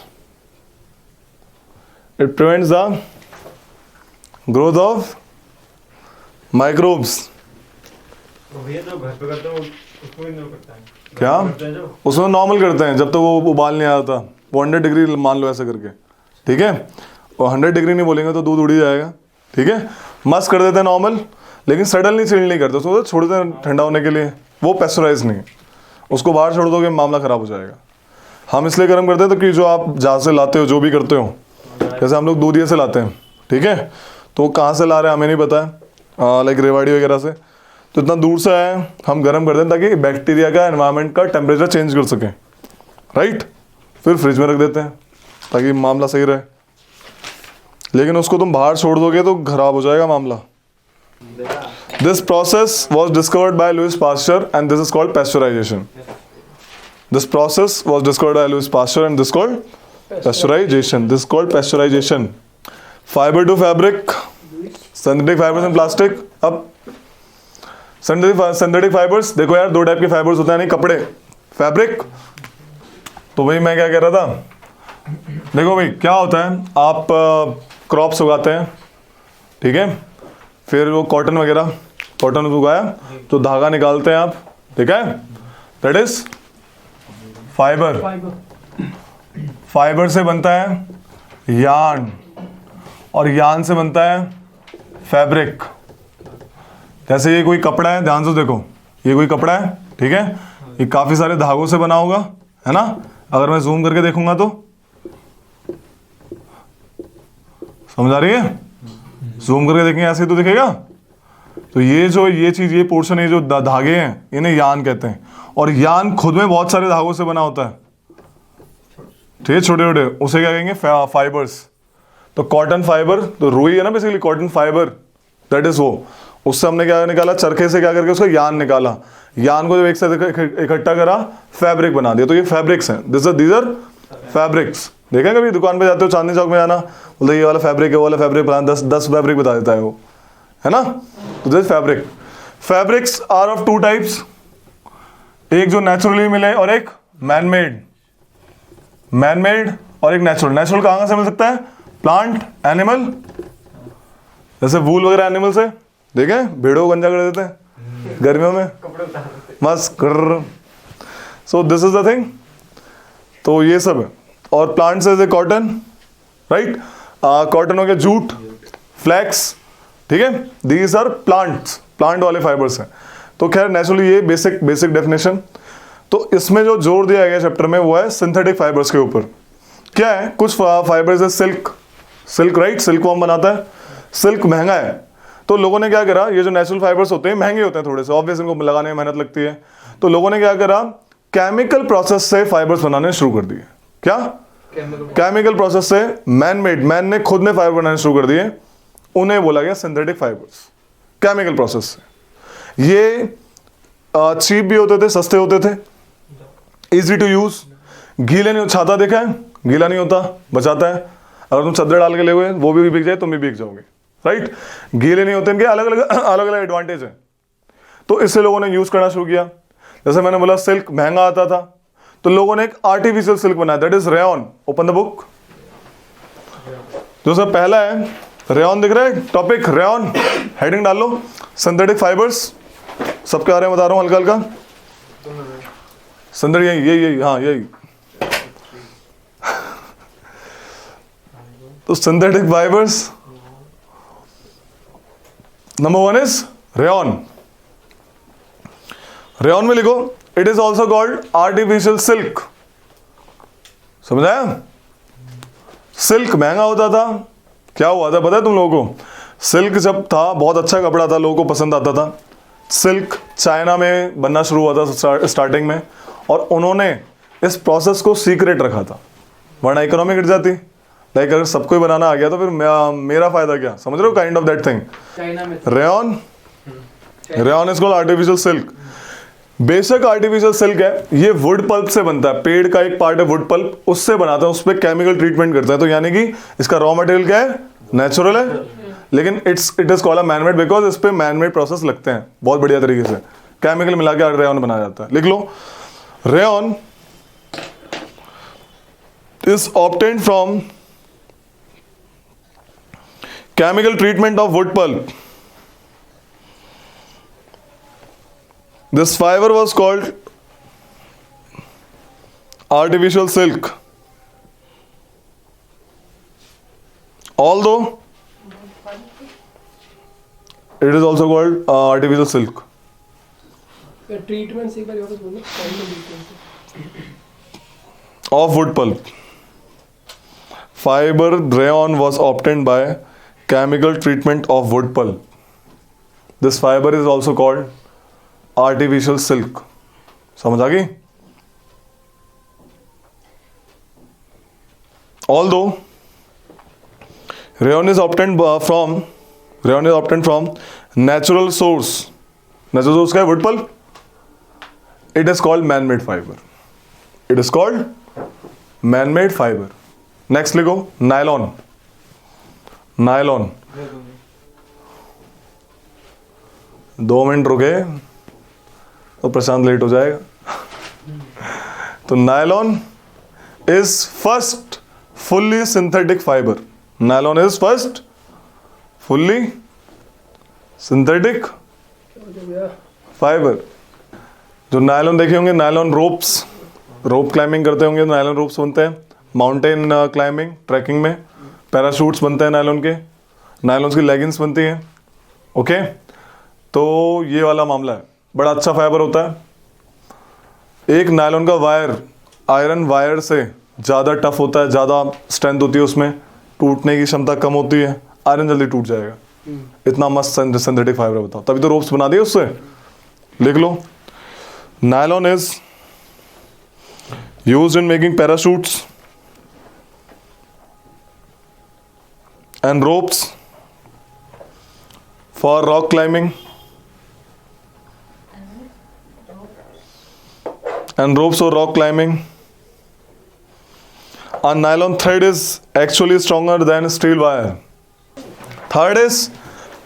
It prevents the growth of microbes. तो भैया जो घर पे करते हैं उसको भी नहीं करता है क्या? करते हैं जो उसमें नॉर्मल करते हैं, जब तक वो उबाल नहीं आता। वो 100 डिग्री मान लो ऐसे करके, ठीक है। और 100 डिग्री नहीं बोलेंगे तो दूध उड़ ही जाएगा, ठीक है। मस्त कर देते हैं नॉर्मल, लेकिन सडनली चिल्ड नहीं करते, उसको छोड़ देते हैं ठंडा होने के लिए। वो पेस्चराइज नहीं, उसको बाहर छोड़ दोगे मामला ख़राब हो जाएगा। हम इसलिए गर्म करते हैं तो कि जो आप जहाँ से लाते हो, जो भी करते हो, जैसे हम लोग दूधिया से लाते हैं, ठीक है, तो वो कहाँ से ला रहे हैं हमें नहीं पता है, लाइक रेवाड़ी वगैरह से, तो इतना दूर से आए हम गर्म कर दें ताकि बैक्टीरिया का, एनवायरनमेंट का टेम्परेचर चेंज कर सकें, राइट। फिर फ्रिज में रख देते हैं ताकि मामला सही रहे। लेकिन उसको तुम बाहर छोड़ दोगे तो खराब हो जाएगा मामला। This process was discovered by Louis Pasteur and this is called pasteurisation. This process was discovered by Louis Pasteur and this called pasteurisation. This called pasteurisation. Fibre to fabric, synthetic fibres and plastic. अब synthetic fibres देखो यार, दो type के fibres होते हैं, नहीं कपड़े, fabric. तो भाई मैं क्या कह रहा था, देखो भाई क्या होता है, आप क्रॉप्स उगाते हैं, ठीक है, फिर वो कॉटन वगैरह, कॉटन उगाया तो धागा निकालते हैं आप, ठीक है, दैट इज फाइबर। फाइबर से बनता है यार्न, और यार्न से बनता है फैब्रिक। जैसे ये कोई कपड़ा है, ध्यान से देखो, ये कोई कपड़ा है, ठीक है, ये काफी सारे धागों से बना होगा, है ना। अगर मैं जूम करके देखूंगा तो समझ आ रही है, जूम करके देखेंगे ऐसे तो दिखेगा। तो ये जो ये चीज, ये पोर्शन, ये जो धागे हैं, इन्हें यान कहते हैं। और यान खुद में बहुत सारे धागों से बना होता है, ठीक है, छोटे छोटे, उसे क्या कहेंगे, फाइबर्स। तो कॉटन फाइबर, तो रुई है ना basically, cotton fibre, that is वो। उससे हमने क्या निकाला, चरखे से क्या करके उसका यान निकाला। यान को जब एक साथ इकट्ठा करा, फैब्रिक बना दिया। तो ये फैब्रिक्स हैं, दीज आर फैब्रिक्स। देखा कभी दुकान पे जाते हो, चांदनी चौक में जाना, बोलते ये वाला फैब्रिक है, वो वाला फैब्रिक बना, 10 फैब्रिक बता देता है वो, है ना। तो this fabric, fabrics are of 2 types, एक जो नेचुरली मिले और एक मैन मेड। मैन मेड और एक नेचुरल। नेचुरल कहाँ से मिल सकता है, प्लांट, एनिमल, जैसे वूल वगैरह एनिमल से, देखें भेड़ों को गंजा कर देते हैं गर्मियों में, मस्त कर। सो दिस इज द थिंग। तो ये सब है। और प्लांट से कॉटन, राइट, कॉटन हो गया, जूट, फ्लैक्स, ठीक है, दीज आर प्लांट्स, प्लांट वाले फाइबर्स हैं। तो खैर नेचुरली ये बेसिक डेफिनेशन। तो इसमें जो जोर दिया गया चैप्टर में वो है सिंथेटिक फाइबर्स के ऊपर। क्या है, कुछ फाइबर्स है सिल्क, राइट, सिल्क वॉर्म बनाता है। सिल्क महंगा है, तो लोगों ने क्या करा, ये जो नेचुरल फाइबर्स होते हैं महंगे होते हैं थोड़े से, ऑब्वियस इनको लगाने में मेहनत लगती है, तो लोगों ने क्या करा, केमिकल प्रोसेस से फाइबर्स बनाने शुरू कर दिए। क्या, केमिकल प्रोसेस से, मैन ने खुद ने फाइबर बनाने शुरू कर दिए, उन्हें बोला गया सिंथेटिक फाइबर्स, केमिकल प्रोसेस से। ये चीप भी होते थे, सस्ते होते थे, इजी टू यूज, गीले नहीं, छाता देखा है, गीला नहीं होता, बचाता है। अगर तुम चद्दर डाल के ले हुए, वो भी बिक जाए, तुम भी बिक जाओगे, राइट। गीले नहीं होते, इनके अलग अलग एडवांटेज है। तो इससे लोगों ने यूज करना शुरू किया। जैसे मैंने बोला सिल्क महंगा आता था, तो लोगों ने एक आर्टिफिशियल सिल्क बनाया, that is rayon. Open the book. जो सब पहला है रेयन, दिख रहा है टॉपिक, रेयन, हेडिंग डाल लो, सिंथेटिक फाइबर्स, सबके बारे में बता रहा हूं हल्का हल्का। सिंथेटिक यही, हाँ यही। तो synthetic fibres, number 1 is rayon. Rayon में लिखो, it is also called artificial silk. समझाया। सिल्क महंगा होता था, क्या हुआ था पता है तुम लोगों को, सिल्क जब था बहुत अच्छा कपड़ा था, लोगों को पसंद आता था। सिल्क चाइना में बनना शुरू हुआ था स्टार्टिंग में, और उन्होंने इस प्रोसेस को सीक्रेट रखा था, वरना इकोनॉमी गिर जाती। लाइक अगर सबको ही बनाना आ गया तो फिर मेरा फायदा क्या, समझ रहे हो, kind of that thing. Rayon is called artificial silk. बेशक आर्टिफिशियल सिल्क है, ये वुड पल्प से बनता है, पेड़ का एक पार्ट है वुड पल्प, उससे बनाता है, उस पर केमिकल ट्रीटमेंट करता है। तो यानी कि इसका रॉ मटेरियल क्या है, नेचुरल है, लेकिन it is called manmade because इस पे मैनमेड प्रोसेस लगते हैं बहुत बढ़िया तरीके से, केमिकल मिला के रेयन बनाया जाता है। लिख लो, rayon is obtained from chemical treatment of wood pulp. This fiber was called artificial silk. Although it is also called artificial silk. Treatment से एक बार और बोलो, of wood pulp. Fiber rayon was obtained by chemical treatment of wood pulp. This fiber is also called artificial silk. समझ आ गई? Although rayon is obtained from natural source. Natural source क्या है? Wood pulp. It is called man-made fiber. It is called man-made fiber. Next लिखो, nylon. Nylon. 2 minute रुके तो प्रशांत late हो जाएगा। तो nylon is first fully synthetic fibre. Nylon is first fully synthetic fibre. जो nylon देखे होंगे, नायलॉन रोप्स, रोप क्लाइंबिंग करते होंगे, नायलॉन रोप्स बनते हैं माउंटेन क्लाइंबिंग, ट्रैकिंग में। पैराशूट्स बनते हैं नायलॉन के, नायलॉन की लेगिंग्स बनती हैं। ओके, तो ये वाला मामला है। बड़ा अच्छा फाइबर होता है। एक नायलॉन का वायर आयरन वायर से ज़्यादा टफ होता है, ज़्यादा स्ट्रेंथ होती है उसमें, टूटने की क्षमता कम होती है, आयरन जल्दी टूट जाएगा। इतना मस्त सिंथेटिक फाइबर बताओ, तभी तो रोप्स बना दिए उससे। लिख लो, nylon is used in making parachutes and ropes for rock climbing and ropes for rock climbing. A nylon thread is actually stronger than steel wire. Third is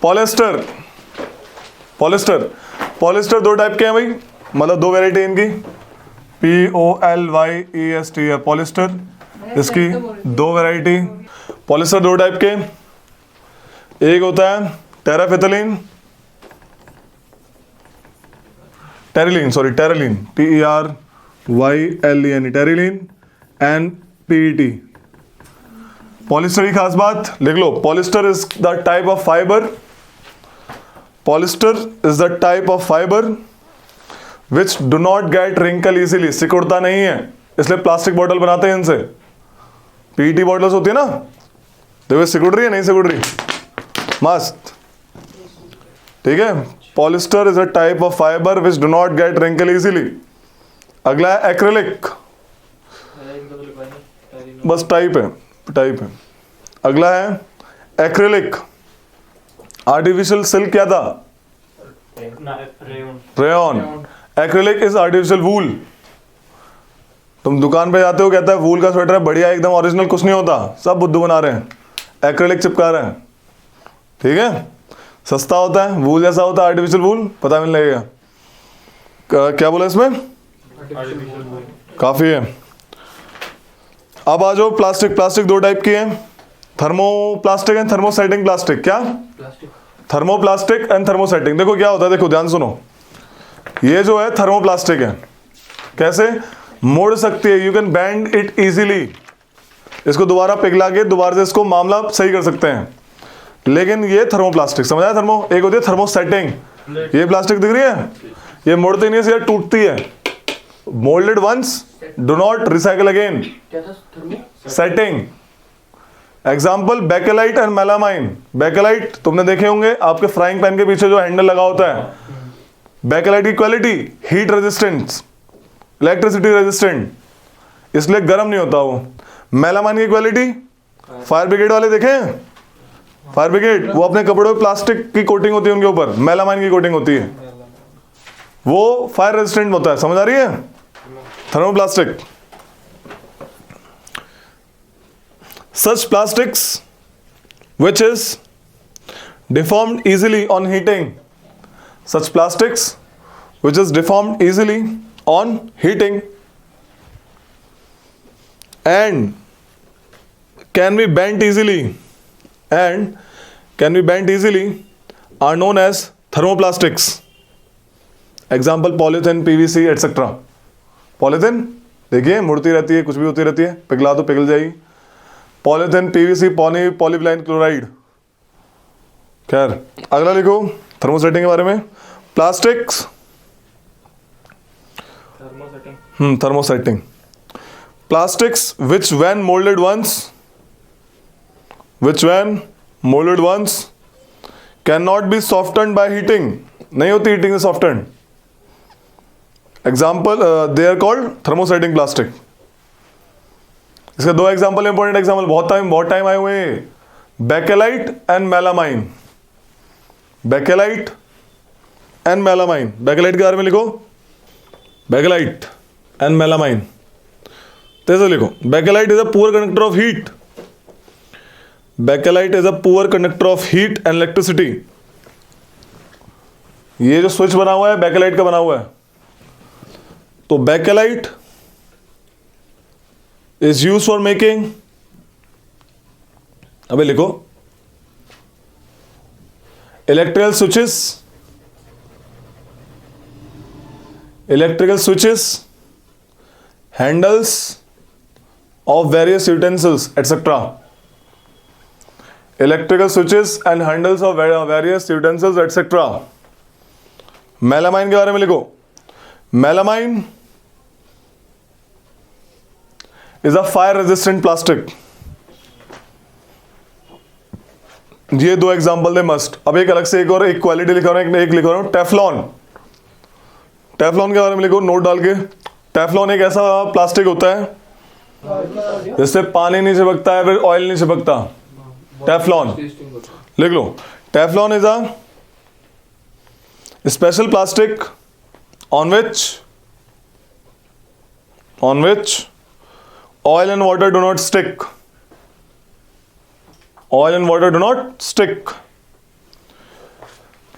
polyester. Polyester दो type के हैं भाई, मतलब दो वेराइटी इनकी, POLYEST है polyester. इसकी दो वेराइटी पॉलिस्टर दो टाइप के, एक होता है टेराफिथलीन, terylene terylene and PET। Polyester की खास बात लिख लो, polyester is the type of fibre which do not get wrinkle easily, सिकुड़ता नहीं है, इसलिए प्लास्टिक बॉटल बनाते हैं इनसे। PET बॉटल्स होती है ना, देखो सिकुड़ रही है, नहीं सिकुड़ रही, मस्त, ठीक है। Polyester is a type of fibre which do not get wrinkle easily. अगला है एक्रिलिक, बस टाइप है। अगला है एक्रिलिक। आर्टिफिशियल सिल्क क्या था? रेयन। एक्रिलिक इज आर्टिफिशियल वूल। तुम दुकान पे जाते हो, कहता है वूल का स्वेटर है बढ़िया एकदम ओरिजिनल, कुछ नहीं होता, सब बुद्धू बना रहे हैं, एक्रिलिक चिपका रहे हैं, ठीक है। सस्ता होता है, वूल जैसा होता है, आर्टिफिशियल वूल, पता मिलने लगेगा। क्या बोला इसमें? काफी है। अब आ जाओ प्लास्टिक दो टाइप की है, थर्मोप्लास्टिक एंड थर्मोसेटिंग प्लास्टिक। क्या? Thermoplastic and thermosetting. देखो क्या होता है, देखो ध्यान सुनो, ये जो है थर्मोप्लास्टिक है, कैसे मोड़ सकती है, you can bend it easily, इसको दोबारा पिघला के दोबारा से इसको मामला सही कर सकते हैं। लेकिन ये थर्मोप्लास्टिक, समझ आया? थर्मो एक होती है थर्मोसेटिंग, ये प्लास्टिक दिख रही है, ये मुड़ती नहीं है, सीधा टूटती है। Moulded once do not recycle again. Setting example Bakelite and melamine. Bakelite तुमने देखे होंगे, आपके फ्राइंग पैन के पीछे जो हैंडल लगा होता है। बेकेलाइट की quality heat resistance, electricity resistant, इसलिए गर्म नहीं होता वो। मेलामाइन की क्वालिटी, फायर ब्रिगेड वाले देखे हैं, फायर ब्रिगेड वो अपने कपड़ों में प्लास्टिक की कोटिंग होती है, उनके ऊपर मेलामाइन की कोटिंग होती है, वो फायर रेजिस्टेंट होता है। समझ आ रही है? Thermoplastic. Such plastics which is deformed easily on heating. Such plastics which is deformed easily on heating and can be bent easily are known as thermoplastics. Example polythene, PVC, etc. Polythene देखिए मुड़ती रहती है, कुछ भी होती रहती है, पिघला तो पिघल जाएगी। Polythene, PVC, polyvinyl chloride. खैर अगला लिखो थर्मोसेटिंग के बारे में। Plastics, thermosetting. Plastics which when molded once cannot be softened by heating, नहीं होती हीटिंग से softened. Example they are called thermosetting plastic. इसके दो एग्जाम्पल, इंपॉर्टेंट एग्जाम्पल, बहुत टाइम आए हुए हैं। Bakelite and melamine. Bakelite and melamine, Bakelite के बारे में लिखो, बेकेलाइट एंड मेलामाइन। तेज लिखो, Bakelite is a poor conductor of heat. Bakelite is a poor conductor of heat and electricity. ये जो स्विच बना हुआ है बेकेलाइट का बना हुआ है। तो bakelite is used for making, अबे लिखो, electrical switches, handles of various utensils, etc. Electrical switches and handles of various utensils etcetera. Melamine के बारे में लिखो। Melamine is a fire resistant plastic. ये दो एग्जांपल दे मस्ट। अब एक अलग से एक और एक क्वालिटी लिखा रहा हूं, एक लिखा रहा हूं टेफ्लॉन। टेफ्लॉन के बारे में लिखो नोट डाल के। टेफ्लॉन एक ऐसा प्लास्टिक होता है जिससे पानी नहीं चिपकता है, फिर ऑयल नहीं चिपकता। टेफ्लॉन लिख लो। Teflon is a special plastic on which oil and water do not stick. Oil and water do not stick.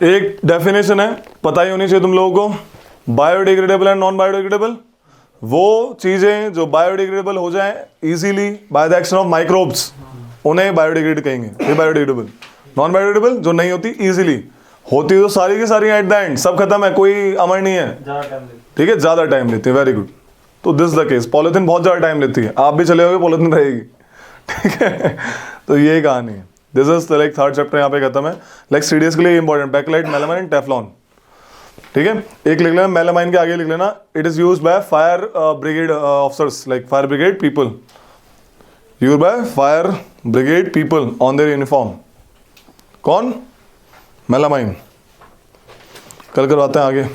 एक डेफिनेशन है, पता ही होनी चाहिए तुम लोगों को। बायोडिग्रेडेबल एंड नॉन बायोडिग्रेडेबल, वो चीजें जो बायोडिग्रेडेबल हो जाएं easily by the action of microbes, उन्हें बायोडिग्रेड कहेंगे। ये बायोडिग्रेडेबल। नॉन बायोडिग्रेडेबल जो नहीं होती इजीली, होती तो सारी की सारी एट द एंड सब खत्म है, कोई अमर नहीं है। ठीक है, ज्यादा टाइम लेती है। Very good. तो दिस द केस। पॉलिथीन बहुत ज्यादा टाइम लेती है, आप भी चले होगे पॉलिथीन रहेगी। ठीक है, तो ये कहानी है। This is like third chapter यहाँ पे खत्म है। लाइक सीडीएस के लिए important Bakelite, melamine and Teflon. ठीक है, एक लिख लेना मेलामाइन के आगे लिख लेना it is used by fire brigade officers, like fire brigade people. Used by fire brigade people on their uniform. कौन? मेलामाइन। कल करवाते हैं आगे।